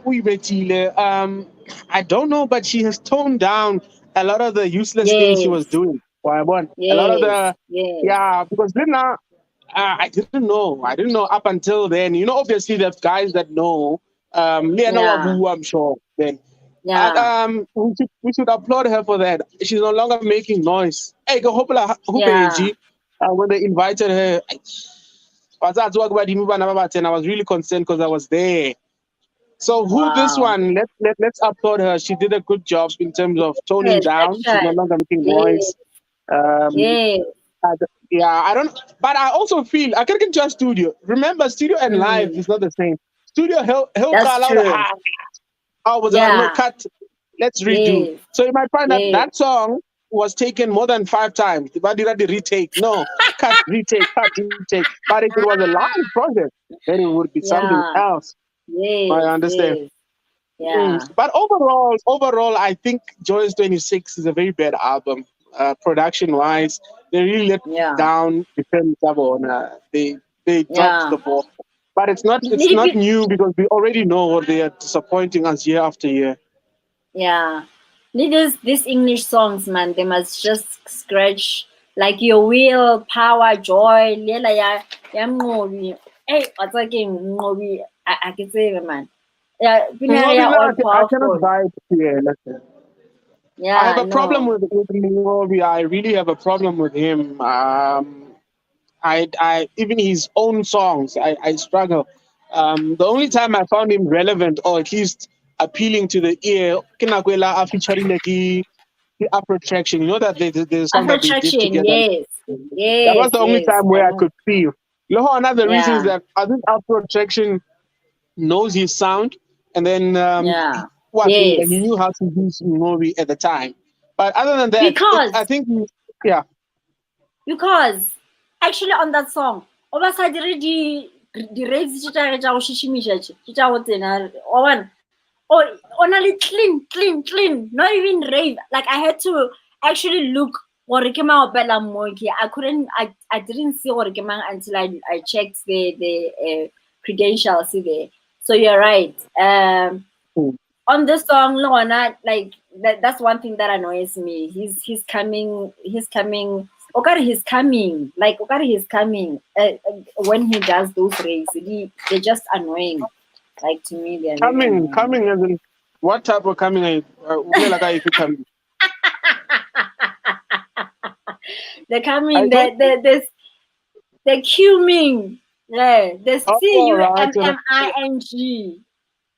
I don't know, but she has toned down a lot of the useless things she was Yes, doing. Why one? A lot of yes, the yes. yeah, because then I didn't know. I didn't know up until then. You know, obviously there's guys that know. Leana Yeah, Wabu, I'm sure. Then, and yeah, we should applaud her for that. She's no longer making noise. Hey, go yeah. when they invited her. I was really concerned because I was there. So who this Wow. one? Let's applaud her. She did a good job in terms of toning Yes, down. She's no action. longer making Yes, noise. Um, yes. yeah, I don't. But I also feel I can get to a studio. Remember, studio and live Mm, is not the same. Studio help that's true. was a look Yeah. cut. Let's redo. Yes. So you might find that Yes. that song was taken more than 5 times. But did the retake? No, cut, retake. But if it was a live project, then it would be something Yeah. else. I Yes. understand. Yes. Yeah. But overall, I think Joyous 26 is a very bad album. Production wise, they really let Yeah. down Defense Savona. They dropped Yeah. the ball. But it's not Maybe. new because we already know they are disappointing us year after year. Yeah. These English songs, man, they must just scratch like your will, power, joy. Lela ya Mnqobi. Hey, what's again Mnqobi? I can say it, man. Yeah, Ngobi, Pinari all I cannot powerful. buy it here. Listen. I have Yeah, a problem no. with Ngobi. I really have a problem with him. I even his own songs, I struggle. The only time I found him relevant or at least appealing to the ear, Kinakwela featuring the Afro Traction. You know that there's a song Afro that they did traction, together. yes. That was Yes, the only yes. time I where I know. could feel. You know, another reason is Yeah, that I think Afro Traction knows his sound, and then yeah. he Yes. knew how to use movie at the time. But other than that, I Because think yeah. because actually on that song, Obasa the raves tja go shishimisha tja go tsena o bona oh only clean not even rave like I had to actually look gore ke maopela mo ke I didn't see gore ke mang until I checked the credentials there. So you're right. Hmm. On this song, Lorna, like that's one thing that annoys me. He's coming. Okay, he's coming. Like okay, he's coming. When he does those races, they're just annoying. Like to me, they're very annoying. Coming as in what type of coming? Like if you come, They're I coming. don't. They're cuming. Yeah, the Oh, C all U right. M M I N G.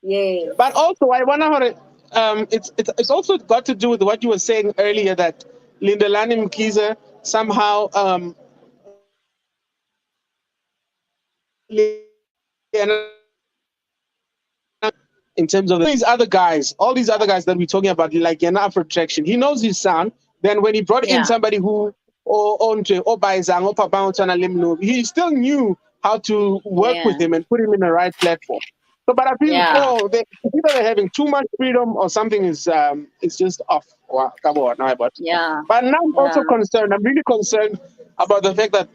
Yes. But also, I wonder how it's also got to do with what you were saying earlier that Lindelani Mkiza somehow in terms of all these other guys that we're talking about, like Yana Afro Traction, he knows his sound. Then when he brought in Yeah. somebody who he still knew how to work with Yeah. him and put him in the right platform. So, but I feel Yeah. either they're having too much freedom or something is just off. Wow, come on, no, Yeah. but now I'm also Yeah. concerned. I'm really concerned about the fact that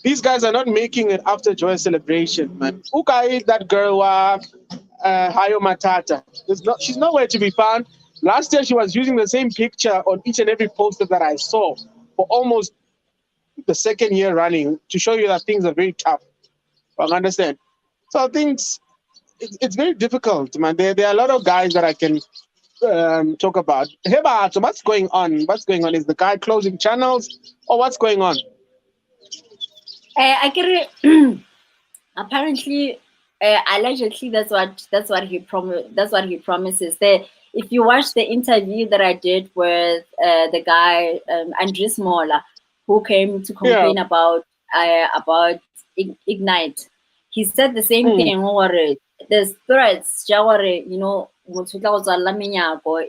these guys are not making it after Joy Celebration, man. Ukai, that girl, Hayo Matata. She's nowhere to be found. Last year, she was using the same picture on each and every poster that I saw for almost the second year running to show you that things are very tough. I understand. So things, it's very difficult, man. There are a lot of guys that I can talk about. Heba, so what's going on? What's going on? Is the guy closing channels or what's going on? I can apparently allegedly that's what he promises. There if you watch the interview that I did with the guy Andres Mola, who came to Yeah. complain about Ignite, he said the same Mm. thing. Or there's threats, you know,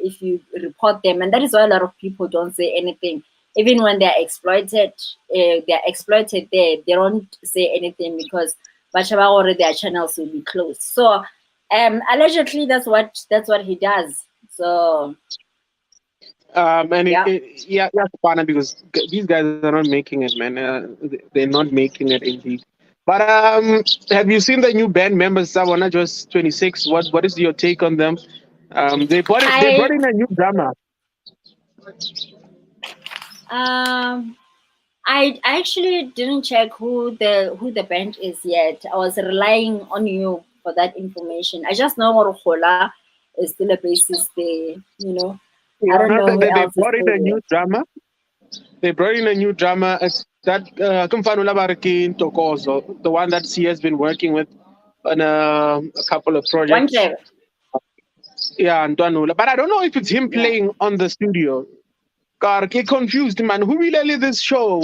if you report them, and that is why a lot of people don't say anything. Even when they're exploited, they don't say anything because their channels will be closed. So allegedly that's what he does. So And yeah. yeah, that's fun because these guys are not making it, man. They're not making it indeed. But have you seen the new band members? Sawana just 26. What is your take on them? They brought it. They I brought in a new drummer. um I actually didn't check who the band is yet. I was relying on you for that information. I just know Mohlala is still a bassist there, you know. I Yeah, don't no, know who they else is brought in still a new there. drummer. They brought in a new drummer. It's that Kumfanula Barakin Tokozo, the one that she has been working with on a couple of One projects. driver. Yeah, Antoanula. But I don't know if it's him Yeah. playing on the studio. God, get confused, man. Who really this show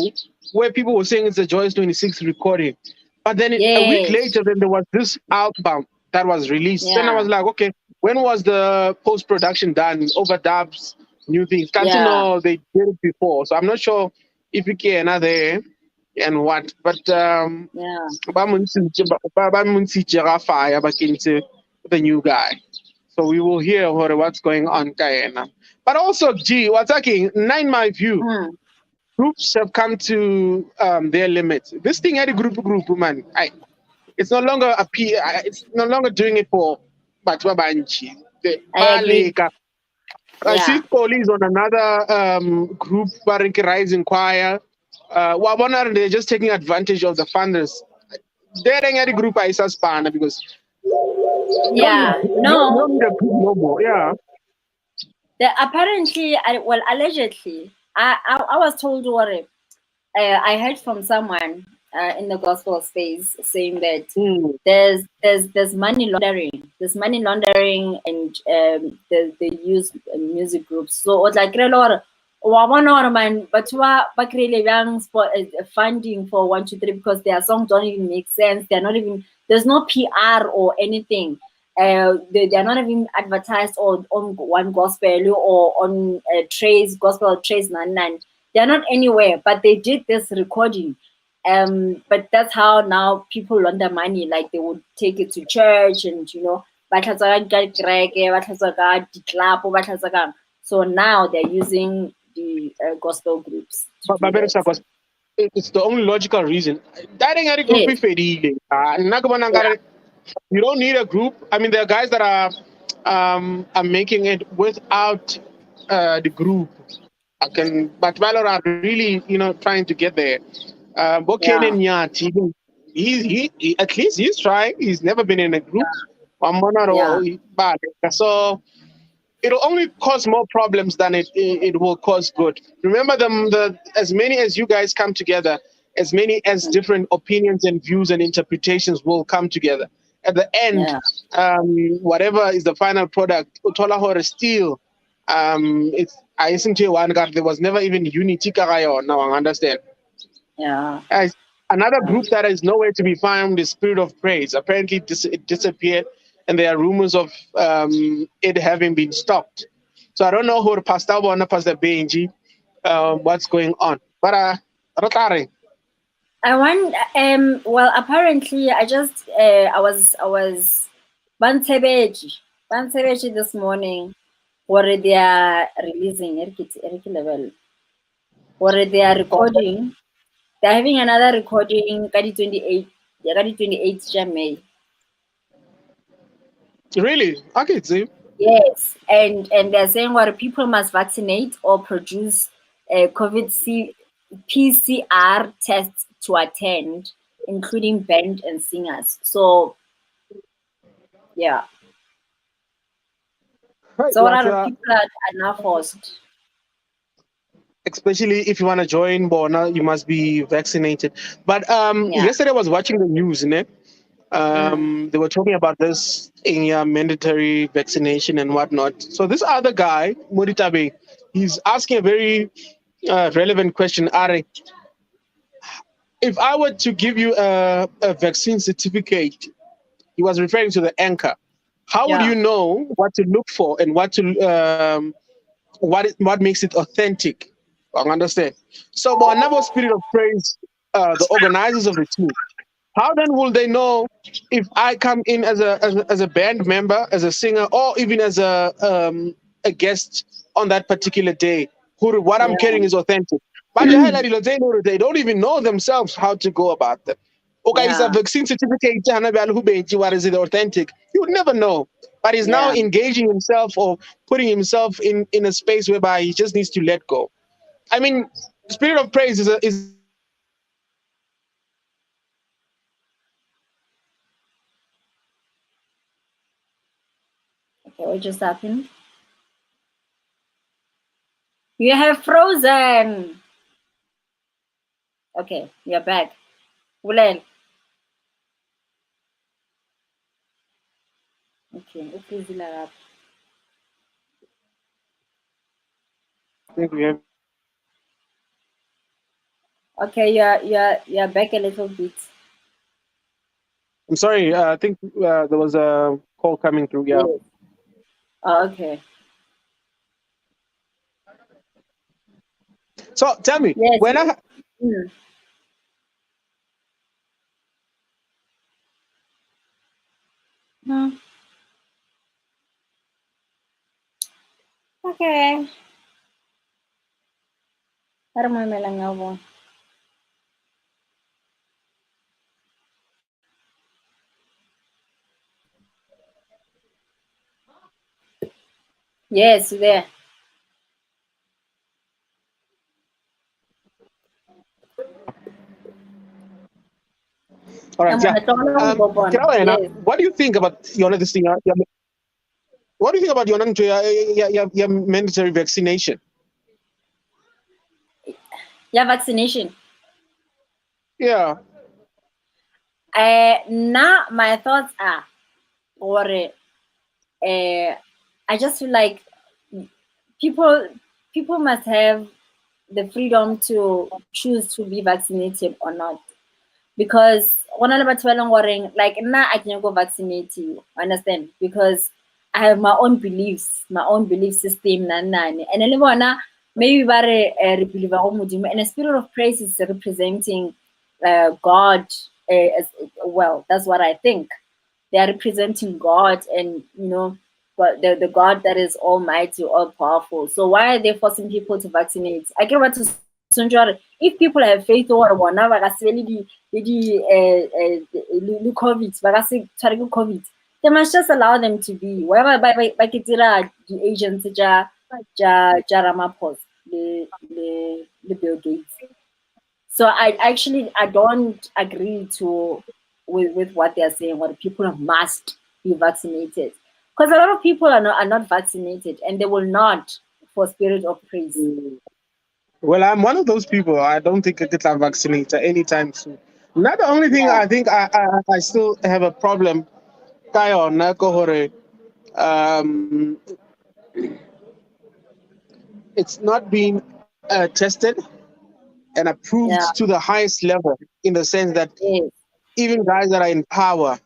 where people were saying it's a Joyous 26 recording, but then a week Yes. later, then there was this album that was released. Then I Yeah. was like, okay, when was the post production done? Overdubs, new things. Can't you Yeah. know they did it before? So I'm not sure if we can there and what, but Yeah. ba Munsi fire back into the new guy. So we will hear what's going on, Kayena. But also, G, what's talking, in my view, Hmm. groups have come to their limits. This thing had a group, man. It's no longer it's no longer doing it for Batwabanchi. The I agree. Baleka. I see Yeah. police on another group, Barinki Rising Choir. Wabona, they're just taking advantage of the funders. They're a group I suspend because Yeah. you No. don't need a group no more. Yeah. Apparently, well, allegedly, I was told what I heard from someone in the gospel space saying that Mm. there's money laundering. There's money laundering, and they use music groups. So it's like man, but ba kry-ile bjang funding for 123 because their songs don't even make sense. They're not even, there's no PR or anything. They are not even advertised on One Gospel or on Trace Gospel Trace 99. They are not anywhere, but they did this recording. But that's how now people launder money. Like they would take it to church, and you know, ba tlhatswa ka dikereke, ba tlhatswa ka diklapo, ba tlhatswa ka- so now they're using the gospel groups to But do that. it's the only logical reason. That ain't a group Yes. if you don't need a group. I mean, there are guys that are making it without the group. But Valor are really, trying to get there. Boken Yeah. and Yat, he at least he's trying. He's never been in a group. Yeah. But so it'll only cause more problems than it will cause good. Remember, the as many as you guys come together, as many as different opinions and views and interpretations will come together. At the end, Yeah. whatever is the final product, Utola Hore still, it's I isn't here one guard. There was never even unity. Now I understand. Yeah. As another group that is nowhere to be found is Spirit of Praise. Apparently, it disappeared, and there are rumors of it having been stopped. So I don't know who Pastor Wana, Pastor Benji, what's going on. But Rotary. I want well, apparently I was Bantebeji this morning what they are releasing Eriki level. What they are recording. They're having another recording Kadi 28 Kadi 28 May. Really? Okay, see. Yes, and they're saying what people must vaccinate or produce a PCR tests to attend, including band and singers. So yeah, Right, so a what, lot of people are now forced. especially if you want to join Bona, you must be vaccinated. But Yeah. yesterday I was watching the news, ne? They were talking about this in your mandatory vaccination and whatnot. So this other guy, Muritabe, he's asking a very relevant question. Are, if I were to give you a vaccine certificate, he was referring to the anchor. How would you know what to look for and what makes it authentic? I understand. So, but another spirit of praise, the organizers of the team. How then will they know if I come in as a band member, as a singer, or even as a guest on that particular day? What I'm carrying is authentic. But they don't even know themselves how to go about that. Okay, it's a vaccine certificate. What is it authentic? You would never know. But he's now engaging himself or putting himself in a space whereby he just needs to let go. I mean, spirit of praise is a very powerful movement. Okay, what just happened? You have frozen. Okay, you're back. Bulel. Okay, okay, I think we have. okay, you're back a little bit. I'm sorry. I think there was a call coming through. Yeah. Yes. Oh, okay. So tell me, Yes. when I Mm. Hmm. Okay. Para mo lang ako. Yes, there. all right, I'm yeah. on the Carolina, Yes. what do you think about this thing? What do you think about your mandatory vaccination? Yeah, vaccination. Yeah. Now my thoughts are, or I just feel like people people must have the freedom to choose to be vaccinated or not. Because one of the worrying, like now I can go vaccinate you, understand? Because I have my own beliefs, my own belief system, and then maybe and the spirit of praise is representing God as well. That's what I think. They are representing God, and but the God that is almighty, all powerful. So why are they forcing people to vaccinate? I get what to if people have faith or bona ba ka se le COVID, ba ka se tshware ke COVID, they must just allow them to be. Whatever ba ke dira di agents ja Ramaphosa le Bill Gates. So I don't agree with what they're saying. What people must be vaccinated, because a lot of people are not vaccinated, and they will not for spirit of praise. Well, I'm one of those people. I don't think I get vaccinated anytime soon. Not the only thing Yeah, I think I still have a problem. Kayo na ko hore, um, it's not being tested and yeah, approved to the highest level in the sense that yes, even guys that are in power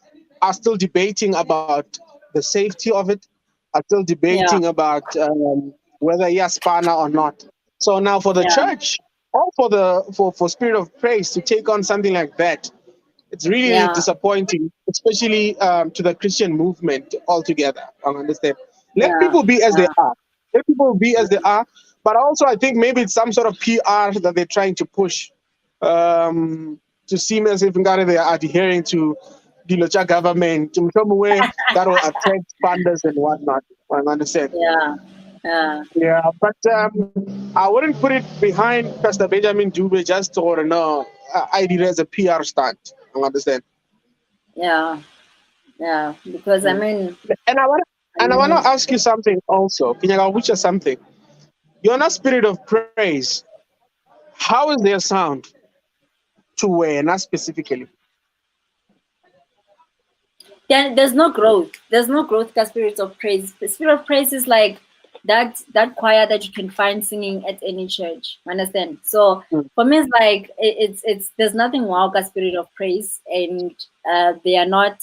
are still debating about the safety of it, are still yeah, debating about whether yes, spana or not. So now for the yeah, church or for Spirit of Praise to take on something like that, it's really yeah, disappointing, especially to the Christian movement altogether. I understand. Let yeah, people be as they yeah, are. Let people be as they are. But also, I think maybe it's some sort of PR that they're trying to push to seem as if they are adhering to the Locha government in some way that will attract funders and whatnot. I understand. yeah, yeah. Yeah, but I wouldn't put it behind Pastor Benjamin Dube just or no, I did it as a PR stunt. I understand. Yeah, yeah, because I Mm. mean, And I I wanna mean, ask you something also. Can you which is something? You're not spirit of praise. How is their sound to wear, not specifically? then there's no growth. There's no growth ka spirit of praise. The spirit of praise is like that choir that you can find singing at any church. Understand? So Mm. for me, it's like it's there's nothing wow ka spirit of praise, and they are not.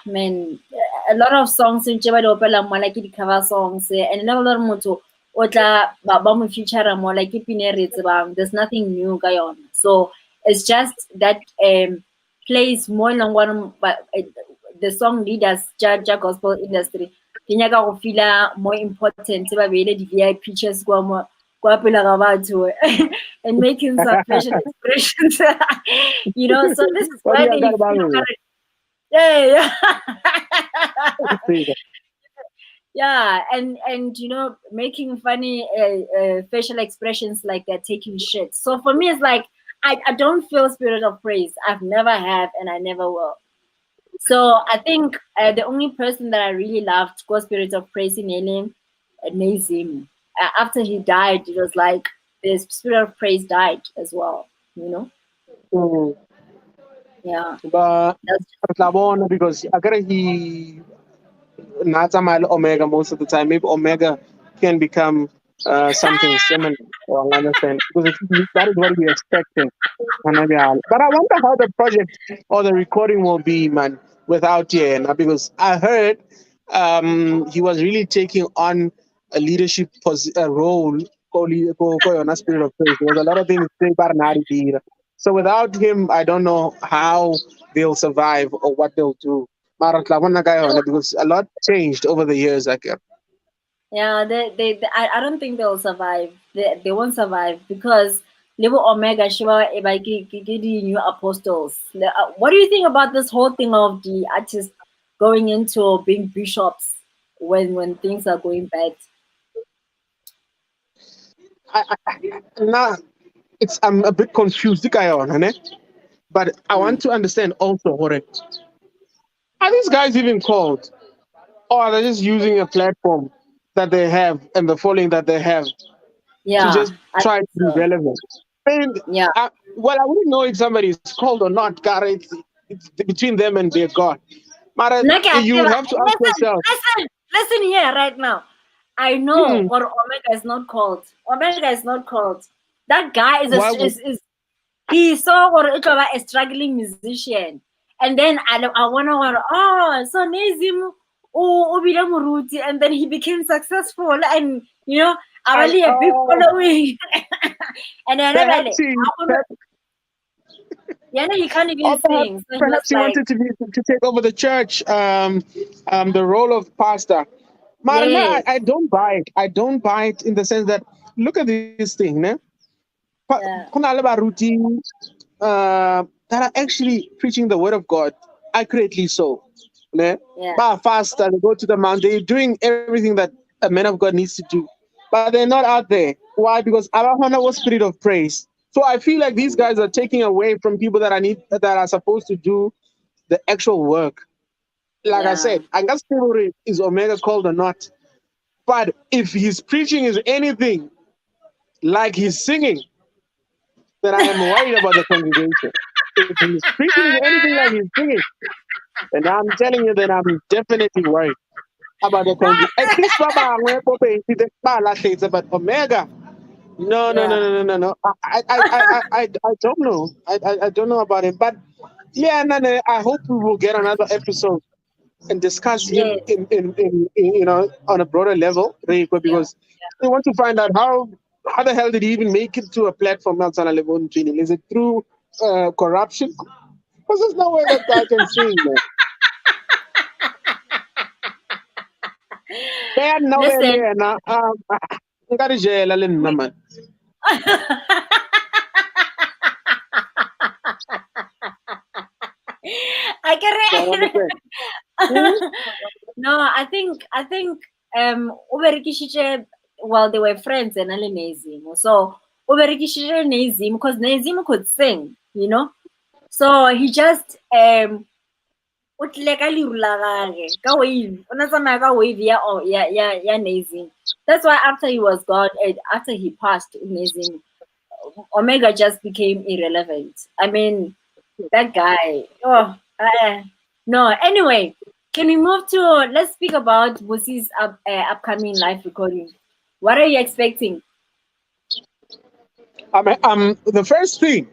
Man, a lot of songs in Cheba de opela mo like the cover songs, and a lot of motho o tla ba mo feature mo like ipine re tsebang. There's nothing new ka yona. So it's just that plays more than one, but the song leaders ja gospel industry di nyaka go feel more important ba beile di VIP chairs kwa pela ga batho and making some facial expressions. You know, so this is What do why you they got feel about it? yeah. See that. Yeah, and you know, making funny facial expressions like they're taking shit. So for me, it's like I don't feel spirit of praise. I've never have, and I never will. So I think the only person that I really loved go spirit of praise in Elim, Nazim. After he died, it was like the spirit of praise died as well. You know? Mm. Yeah. But That's because I got he not a mile Omega most of the time. Maybe Omega can become something similar. Or I understand because that is what we're expecting. But I wonder how the project or the recording will be, man, without Yena, because I heard he was really taking on a leadership role. Spirit of praise. There was a lot of things they Barnari did. So without him, I don't know how they'll survive or what they'll do. Mara tla guy on it because a lot changed over the years. Like, yeah, I don't think they'll survive. They won't survive because Libo Omega Shiva the new apostles. What do you think about this whole thing of the artists going into being bishops when things are going bad? now I'm a bit confused. The guy on, but I Mm. want to understand also, Hore, are these guys even called, or are they just using a platform that they have and the following that they have to Yeah, just I try think to be so. relevant? And Yeah. well, I wouldn't know if somebody is called or not, Gara. It's between them and their God. But Naka, you would have to ask yourself, listen here right now. I know hmm, or Omega is not called. Omega is not called. That guy why would is he saw or a struggling musician, and then I wonder what so Nazim Obida Muruti, and then he became successful, and you know I I really a big following, and then perhaps yeah, he can't or even perhaps sing, so he was perhaps he like, wanted to take over the church, the role of pastor. Marana, yes, I don't buy it. I don't buy it in the sense that look at this thing, ne? yeah, Kuna le baruti, that are actually preaching the word of God accurately so. Ne? yeah, Ba fast, they go to the mount, they're doing everything that a man of God needs to do. But they're not out there. Why? Because Abahana was spirit of praise. So I feel like these guys are taking away from people that are supposed to do the actual work. Like I yeah. said, I guess is Omega called or not. But if his preaching is anything like he's singing, then I am worried about the congregation. If he's preaching is anything like he's singing, then I'm telling you that I'm definitely worried about the congregation. At least Baba but Omega. No, no, no, Yeah. no, no, no, no. I don't know. I don't know about him. But yeah, Nana, I hope we will get another episode and discuss him Yes. in on a broader level, really, Yeah. because we want to find out how the hell did he even make it to a platform outside of Levon training? Is it through corruption? Because there's no way that guy can sing, man. Kaya nowhere Listen, near na ngari jela le nna we man. I So, can understand? Hmm? no, I think Uberikishiche, well, they were friends and Ali Nazim. So Uberikishiche Nazim, because Nazim could sing, you know. So he just o tlile ka liru la gage ka wave o na tsamaya ka wave ya Nazim. That's why after he was gone, after he passed Nazim, Omega just became irrelevant. I mean, that guy. Oh, No, anyway, can we move to, let's speak about Busie's upcoming live recording. What are you expecting? The first thing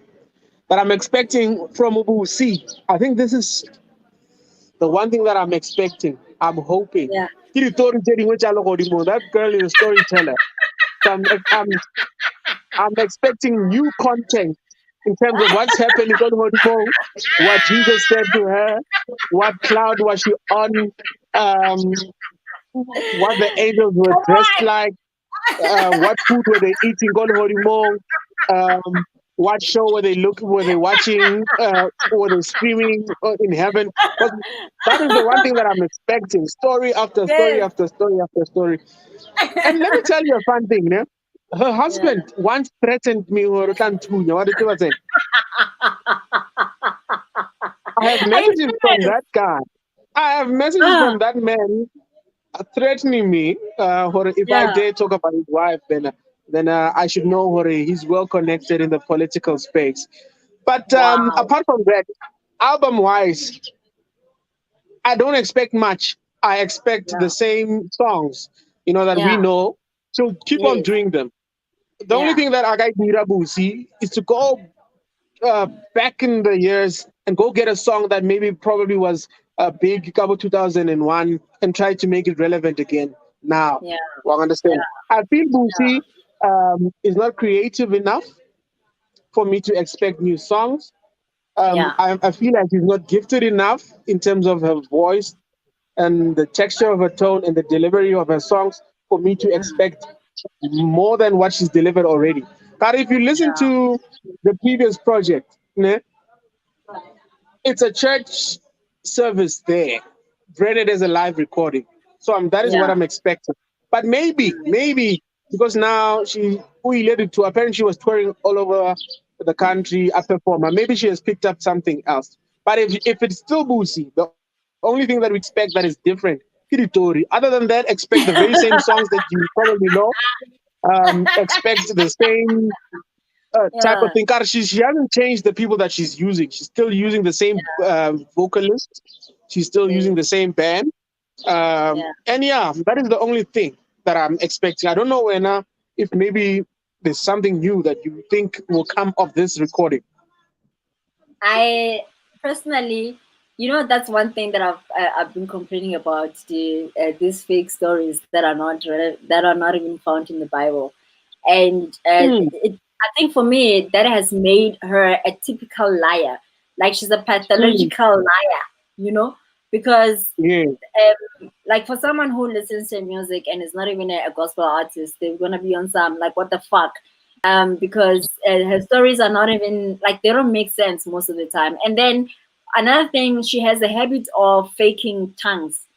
that I'm expecting from Bucie, I think this is the one thing that I'm expecting. I'm hoping. Yeah. That girl is a storyteller. So I'm expecting new content in terms of what's happening on Horimo, what Jesus said to her, what cloud was she on, what the angels were Come dressed on! like, what food were they eating on Horimo, what show were they watching, were they screaming in heaven? Because that is the one thing that I'm expecting, story after story Yes. after story after story. And let me tell you a fun thing, né? Her Yeah. husband once threatened me or what did you say? I have Are you messages from serious? that guy. I have messages Ah, from that man threatening me. Or if I yeah. dare talk about his wife, then I should know or he's well connected in the political space. But Wow. apart from that, album wise, I don't expect much. I expect the Yeah. same songs, that we Yeah. know. So keep on Yes. doing them. The only Yeah. thing that Agai Busi is to go back in the years and go get a song that maybe probably was big, couple 2001, and try to make it relevant again now. Yeah. Well, Yeah. understand? I feel Busi is not creative enough for me to expect new songs. Yeah. I feel like she's not gifted enough in terms of her voice and the texture of her tone and the delivery of her songs for me to expect more than what she's delivered already. But if you listen Yeah. to the previous project, né, it's a church service there, branded as a live recording. So that is what Yeah. I'm expecting. But maybe because now we led it to apparently she was touring all over the country, a performer. Maybe she has picked up something else. But if it's still Busi, the only thing that we expect that is different, Kiritori. Other than that, expect the very same songs that you probably know. Expect the same type of Yeah. thing. She hasn't changed the people that she's using. She's still using the same vocalist. She's still using Yes. the same band. Yeah. And yeah, that is the only thing that I'm expecting. I don't know when if maybe there's something new that you think will come of this recording. I personally, that's one thing that I've been complaining about, these fake stories that are that are not even found in the Bible, and Hmm. I think for me that has made her a typical liar, like she's a Hmm. pathological liar, because Yeah. like for someone who listens to music and is not even a gospel artist, they're gonna be on some like what the fuck, because her stories are not even like they don't make sense most of the time. And then another thing, she has a habit of faking tongues,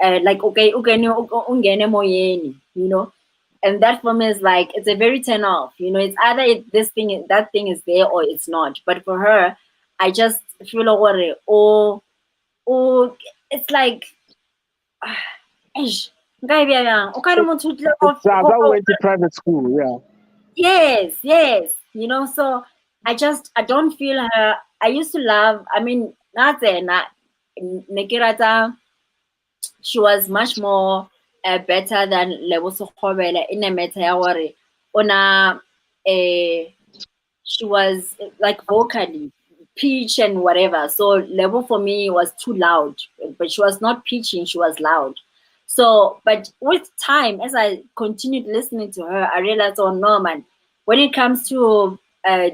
like okay, ungene moyeni, and that for me is like it's a very turn off. It's either that thing is there or it's not. But for her, I just feel like oh, it's like eish, nka e beha yang? O ka re motho o tlile Zaza went to private school. Yeah. yes, yes. So I don't feel her. I used to love, I mean, not na ne ke rata, she was much more better than Leboso Khobela in a matter ya gore ona she was like vocally pitch and whatever. So level for me was too loud, but she was not pitching, she was loud. So, but with time, as I continued listening to her, I realized, oh no, man, when it comes to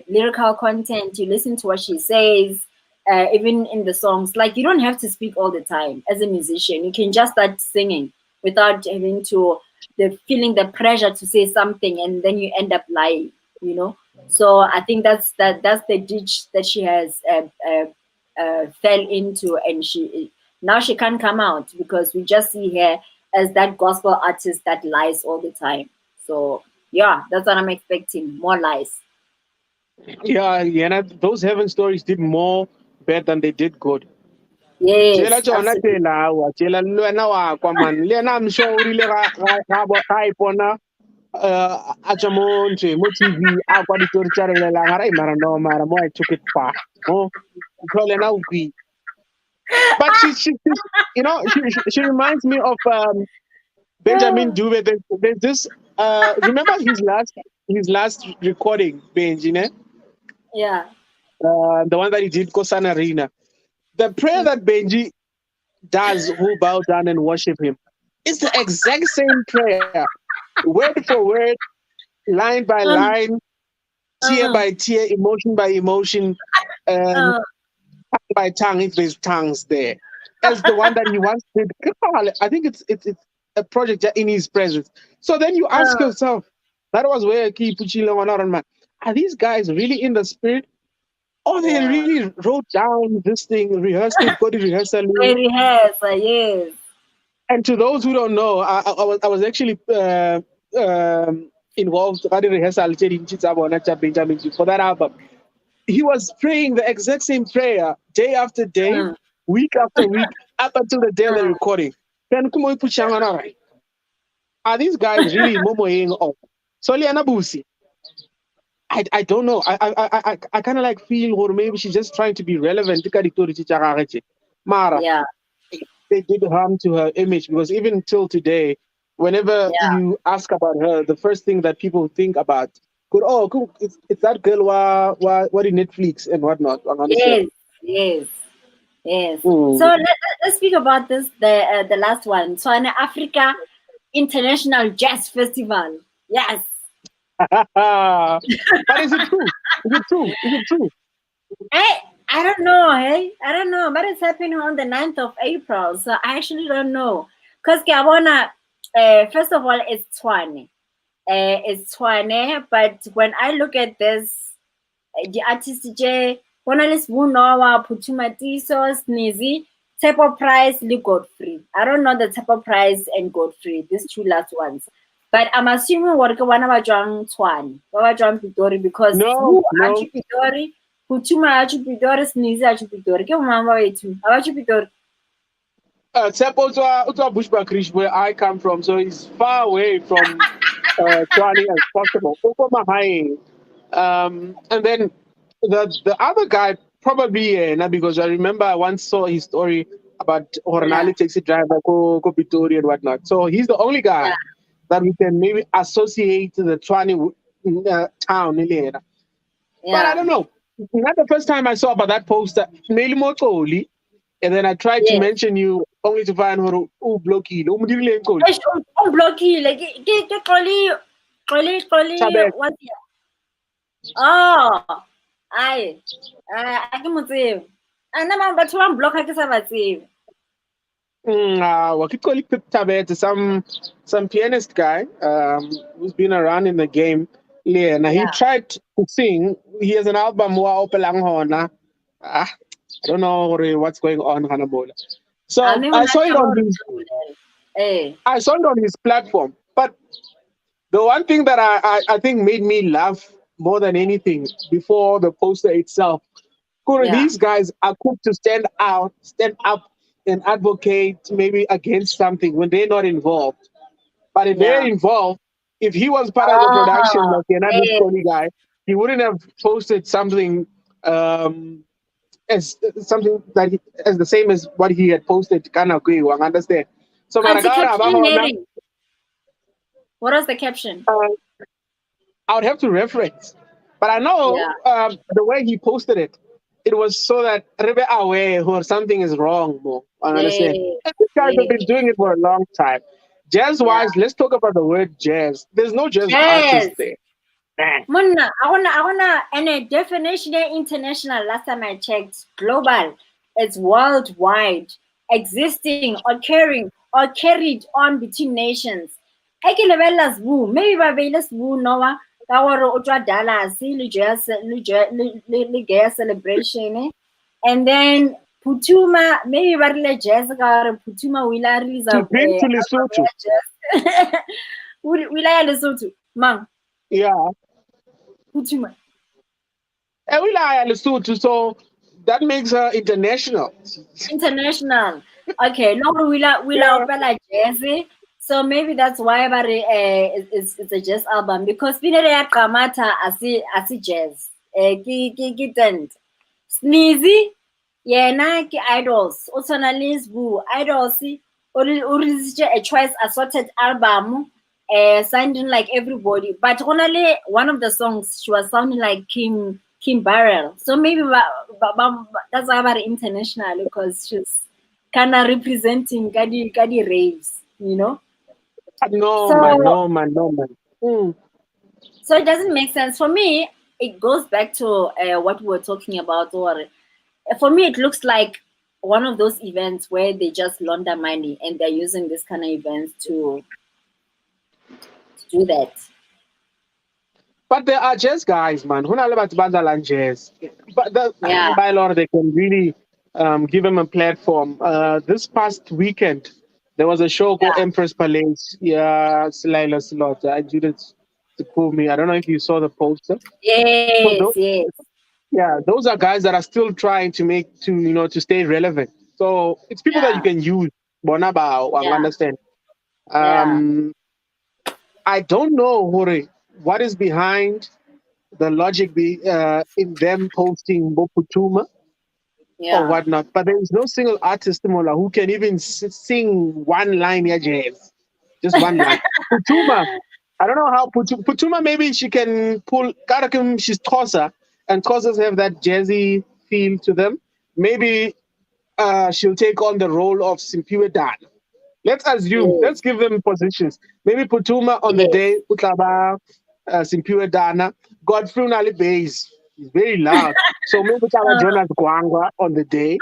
lyrical content, you listen to what she says, even in the songs, like you don't have to speak all the time as a musician. You can just start singing without having to the feeling the pressure to say something and then you end up lying, so I think that's the ditch that she has fell into, and she can't come out because we just see her as that gospel artist that lies all the time. So yeah, that's what I'm expecting. More lies. Yeah, yeah. Those heaven stories did more bad than they did good. Tshela Yes, tsona absolutely. tshela aowa, tshela le wena wa kwa man. Le yena I'm sure o rile ga ipona a tswa mo TV a kwa ditori tsa re lelang mara no mara mo I took it far mo tlhole na o kwi But she reminds me of Benjamin Dube. There's this. Remember his last recording, Benji, Yeah. the one that he did Kosan Arena. The prayer that Benji does, who bow down and worship him, it's the exact same prayer, word for word, line by Um, line, tear uh, by tear, emotion by emotion, and uh, by tongue if there's tongues there. As the one that he once did. I think it's a project in his presence. So then you ask uh, yourself, that was where I keep man. Are these guys really in the spirit? Or they yeah. really wrote down this thing, rehearsed it, got it rehearsal. Very has, yes. And to those who don't know, I was actually involved in the rehearsal for that album. He was praying the exact same prayer day after day, Uh, week after week, up until the day of the uh, recording. Then are these guys really momoing on? So Liana Bucie, I don't know. I kind of like feel, or maybe she's just trying to be relevant. Mara, yeah, they did harm to her image because even till today, whenever yeah. you ask about her, the first thing that people think about, cool, it's that girl what in Netflix and whatnot. I understand. Yes, yes, yes. So Mm. let's speak about this, the last one. So in Africa International Jazz Festival. Yes. But is it true? Is it true? Is it true? I don't know, hey? I don't know. But it's happening on the 9th of April. So I actually don't know. Because Gabona, first of all, it's Twane. It's Twane. But when I look at this, the artist J, Bonalis Wunowa, Putumatiso, Sneezy, Tepo Price, Lee Godfrey. I don't know the Tepo Price and Godfrey, these two last ones. But I'm assuming what one of John Twan, John Pitori, because No, who are no. you Pitori? Putuma achu Pitori, Sneezy achu Pitori. Ke mama wetu. Achu Pitori. Except also Bushbuckridge, where I come from, so it's far away from Johnny as possible. And then the other guy probably because I remember I once saw his story about Yeah, Hornali taxi driver ko Pitori and whatnot. So he's the only yeah, guy that we can maybe associate to the Twani town. But I yeah. don't know. Not the first time I saw about that poster. Meli Motoli, and then I tried to Yes. mention you only to find her who blocky. Eish, unblockile. Ke Xoli, what? Oh, ai. A ke mo tsebe. A nna mang batho ba mblock ha ke sa ba tsebe. Wakikoli Tabet, some pianist guy who's been around in the game. Yeah, now he Yeah. tried to sing. He has an album I don't know what's going on, Hanabola. A So mme I ona saw it tshaba on hore his ke bolele. Eh, I saw it on his platform. But the one thing that I think made me laugh more than anything before the poster itself, yeah. these guys are quick to stand up and advocate maybe against something when they're not involved. But if they're Yeah. involved, if he was part of the production, Oh, like another yes. Tony guy, he wouldn't have posted something um, as something that as the same as what he had posted. Kind of agree, I understand. So, Khanti Maragara, caption Mary. What was the caption? I would have to reference. But I know Yeah. the way he posted it, it was so that Rebe aware or something is wrong. More, I understand. Yes. And these guys have been Yes. doing it for a long time. Jazz Yeah. wise, let's talk about the word jazz. There's no jazz artist Yes. there. Nah. Mona, I wanna, and a definition international. Last time I checked, global. It's worldwide, existing, occurring, or carried on between nations. I can level woo. Maybe by Venus woo Noah. Kawaro Otra Dallas, Ligaya celebration. And then Putuma, maybe Barilla Jazz, Putuma Willa release She's of been to Lesotho. jazz. Willa Lesotho, Mang, Yeah. Putuma. And we like Lesotho, so that makes her international. International. Okay, no, we la Yeah. opela jazz. So maybe that's why it's a jazz album because pinere ya Kamata asi jazz. Ki tent. Sneezy. yena ke Idols o tshwana le Sbu Idols o released a choice assorted album sounding like everybody, but only one of the songs she was sounding like Kim Barrel, so maybe that's why about international, because she's kind of representing Gadi raves, you know. No, So man, no, man, no, man. Mm. so it doesn't make sense for me. It goes back to what we were talking about, or for me, it looks like one of those events where they just launder money and they're using this kind of events to do that. But there are jazz guys, man. Who know about Bandal and jazz? But Yeah, by law, they can really give them a platform. This past weekend, there was a show called yeah. Empress Palace. Yeah, Slyla Slaughter. I Judith to pull me. I don't know if you saw the poster. So Yes, those, yes. yeah, those are guys that are still trying to to stay relevant. So it's people that you Yeah, can use. Bonaba, I yeah, understand. yeah, Um, I don't know, Hore, what is behind the logic be in them posting Boputuma or yeah. whatnot. But there is no single artist Mola who can even sing one line here, jazz. Just one line. Putuma, I don't know how Putuma maybe she can pull Karakim, she's tosser, and tossers have that jazzy feel to them. Maybe she'll take on the role of Simpiwe Dan. Let's assume, Yes, let's give them positions. Maybe Putuma on the yes. day, Utlaba, Simpiwe Dana, Godfrey Unali Bass. He's very loud. So maybe Utlaba Jonas Gwangwa on the day.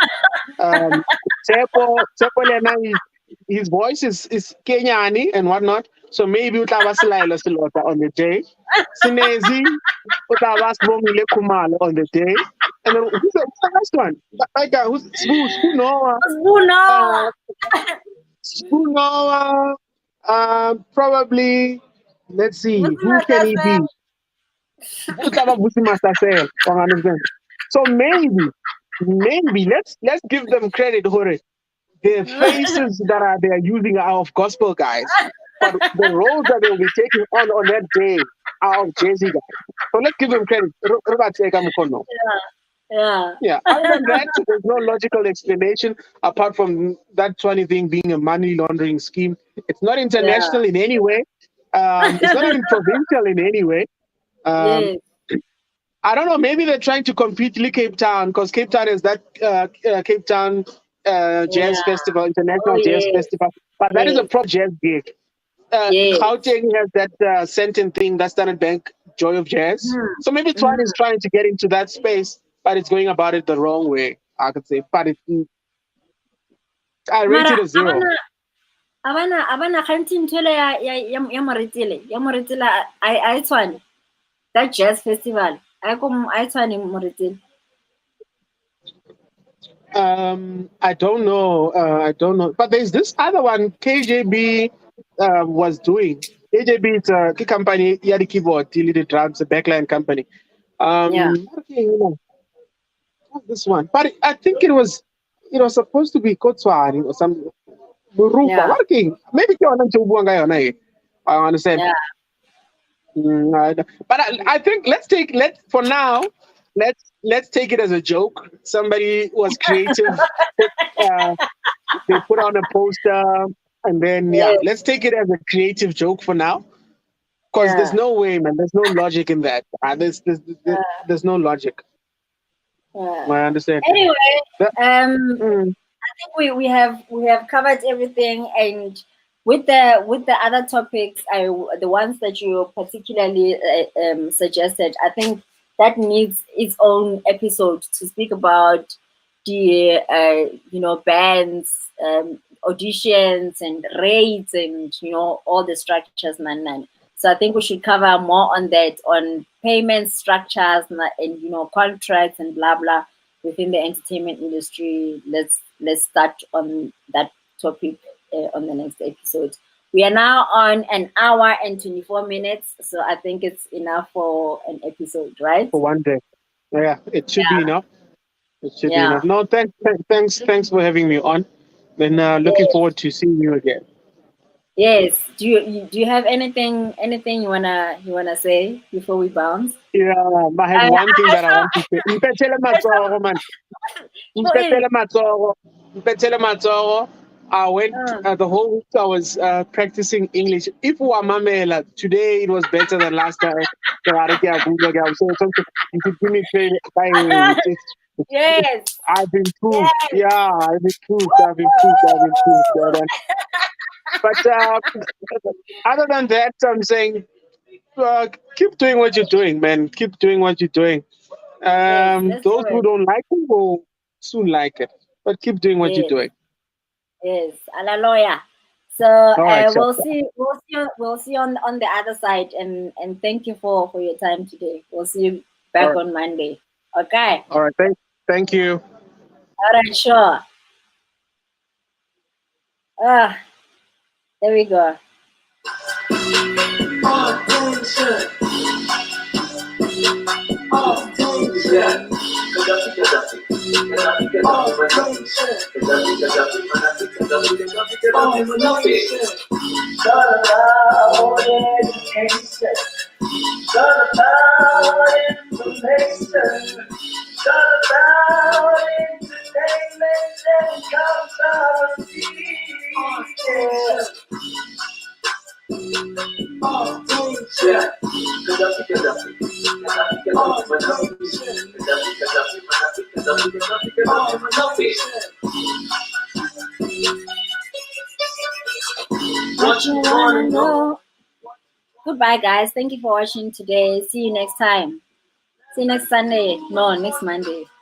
Um, Tepo Lena, his voice is Kenyani and whatnot. So maybe Utlaba Silaila Silota on the day. Sinezi, Utlaba Bomile Kumalo on the day. And then who's the last one? Like, who know? Uno. Uh, Noah, probably, let's see, What's who can he my be? Utaba Busi Master Sale, or understand. So maybe let's give them credit, Hore. The faces that they are using are of gospel guys, but the roles that they will be taking on that day are of Jay-Z guys. So let's give them credit. Robert Eka Mukono. Yeah, Yeah. Other than that, there's no logical explanation apart from that funny thing being a money laundering scheme. It's not yeah, international in any way. It's not even provincial in any way. Um, yes, I don't know. Maybe they're trying to compete with Cape Town because Cape Town is that Cape Town Jazz yeah. Festival, Oh International Jazz yes, Festival. But that is a yes, prop jazz gig. yes. Gauteng has that Sentin thing, that Standard Bank Joy of Jazz. So maybe Mm-hmm. Twan is trying to get into that space, but it's going about it the wrong way, I could say. But I rate Mara it a 0. abana gantsi ntho ele ya Moretele a e tshwane, that jazz festival a e tshwane Moretele. I don't know. I don't know. But there's this other one KJB was doing. KJB is a company, yeah, the keyboard, the drums, a backline company. Yeah, Okay, what's this one? But I think it was supposed to be Kotswani or some Burupa yeah, working. Maybe you want to I understand. yeah. But I think for now let's take it as a joke. Somebody was creative. Uh, they put on a poster, and then yeah, Yes, let's take it as a creative joke for now. Because there's yeah, no way, man. There's no logic in that. There's no logic. yeah. I understand. Anyway, That, mm, I think we have covered everything, and with the other topics, the ones that you particularly suggested, I think that needs its own episode to speak about the bands, auditions, and rates, and all the structures, man. So I think we should cover more on that, on payment structures and contracts and blah blah within the entertainment industry. Let's start on that topic on the next episode. We are now on an hour and 24 minutes, so I think it's enough for an episode, right? for one day. Yeah, it should be enough. It should be Yeah. enough. No, thanks for having me on. Then looking Yes. forward to seeing you again. Yes. Do you have anything you wanna say before we bounce? Yeah, I have I, one thing I that I saw want to say. Mpetele matsogo, man. Mpetele matsogo. Mpetele matsogo. I went the whole week. I was practicing English. If we are mamela, today it was better than last time. So you could give me credit. Yes. I've improved. Yes. Yeah, I've improved. I've improved. I've improved. But other than that, I'm saying keep doing what you're doing, man. Keep doing what you're doing. Yes, let's do Those who it. don't like it will soon like it. But keep doing what you're Yes. doing. Yes, hallelujah. So All right, we'll Shaka. see. We'll see on the other side. And thank you for your time today. We'll see you All back right. on Monday. Okay. All right. Thank you. All right. Sure. Ah, there we go. Attention. Attention. What you wanna know? Goodbye, guys. Thank you for watching today. See you next time. See you next Sunday. No, next Monday.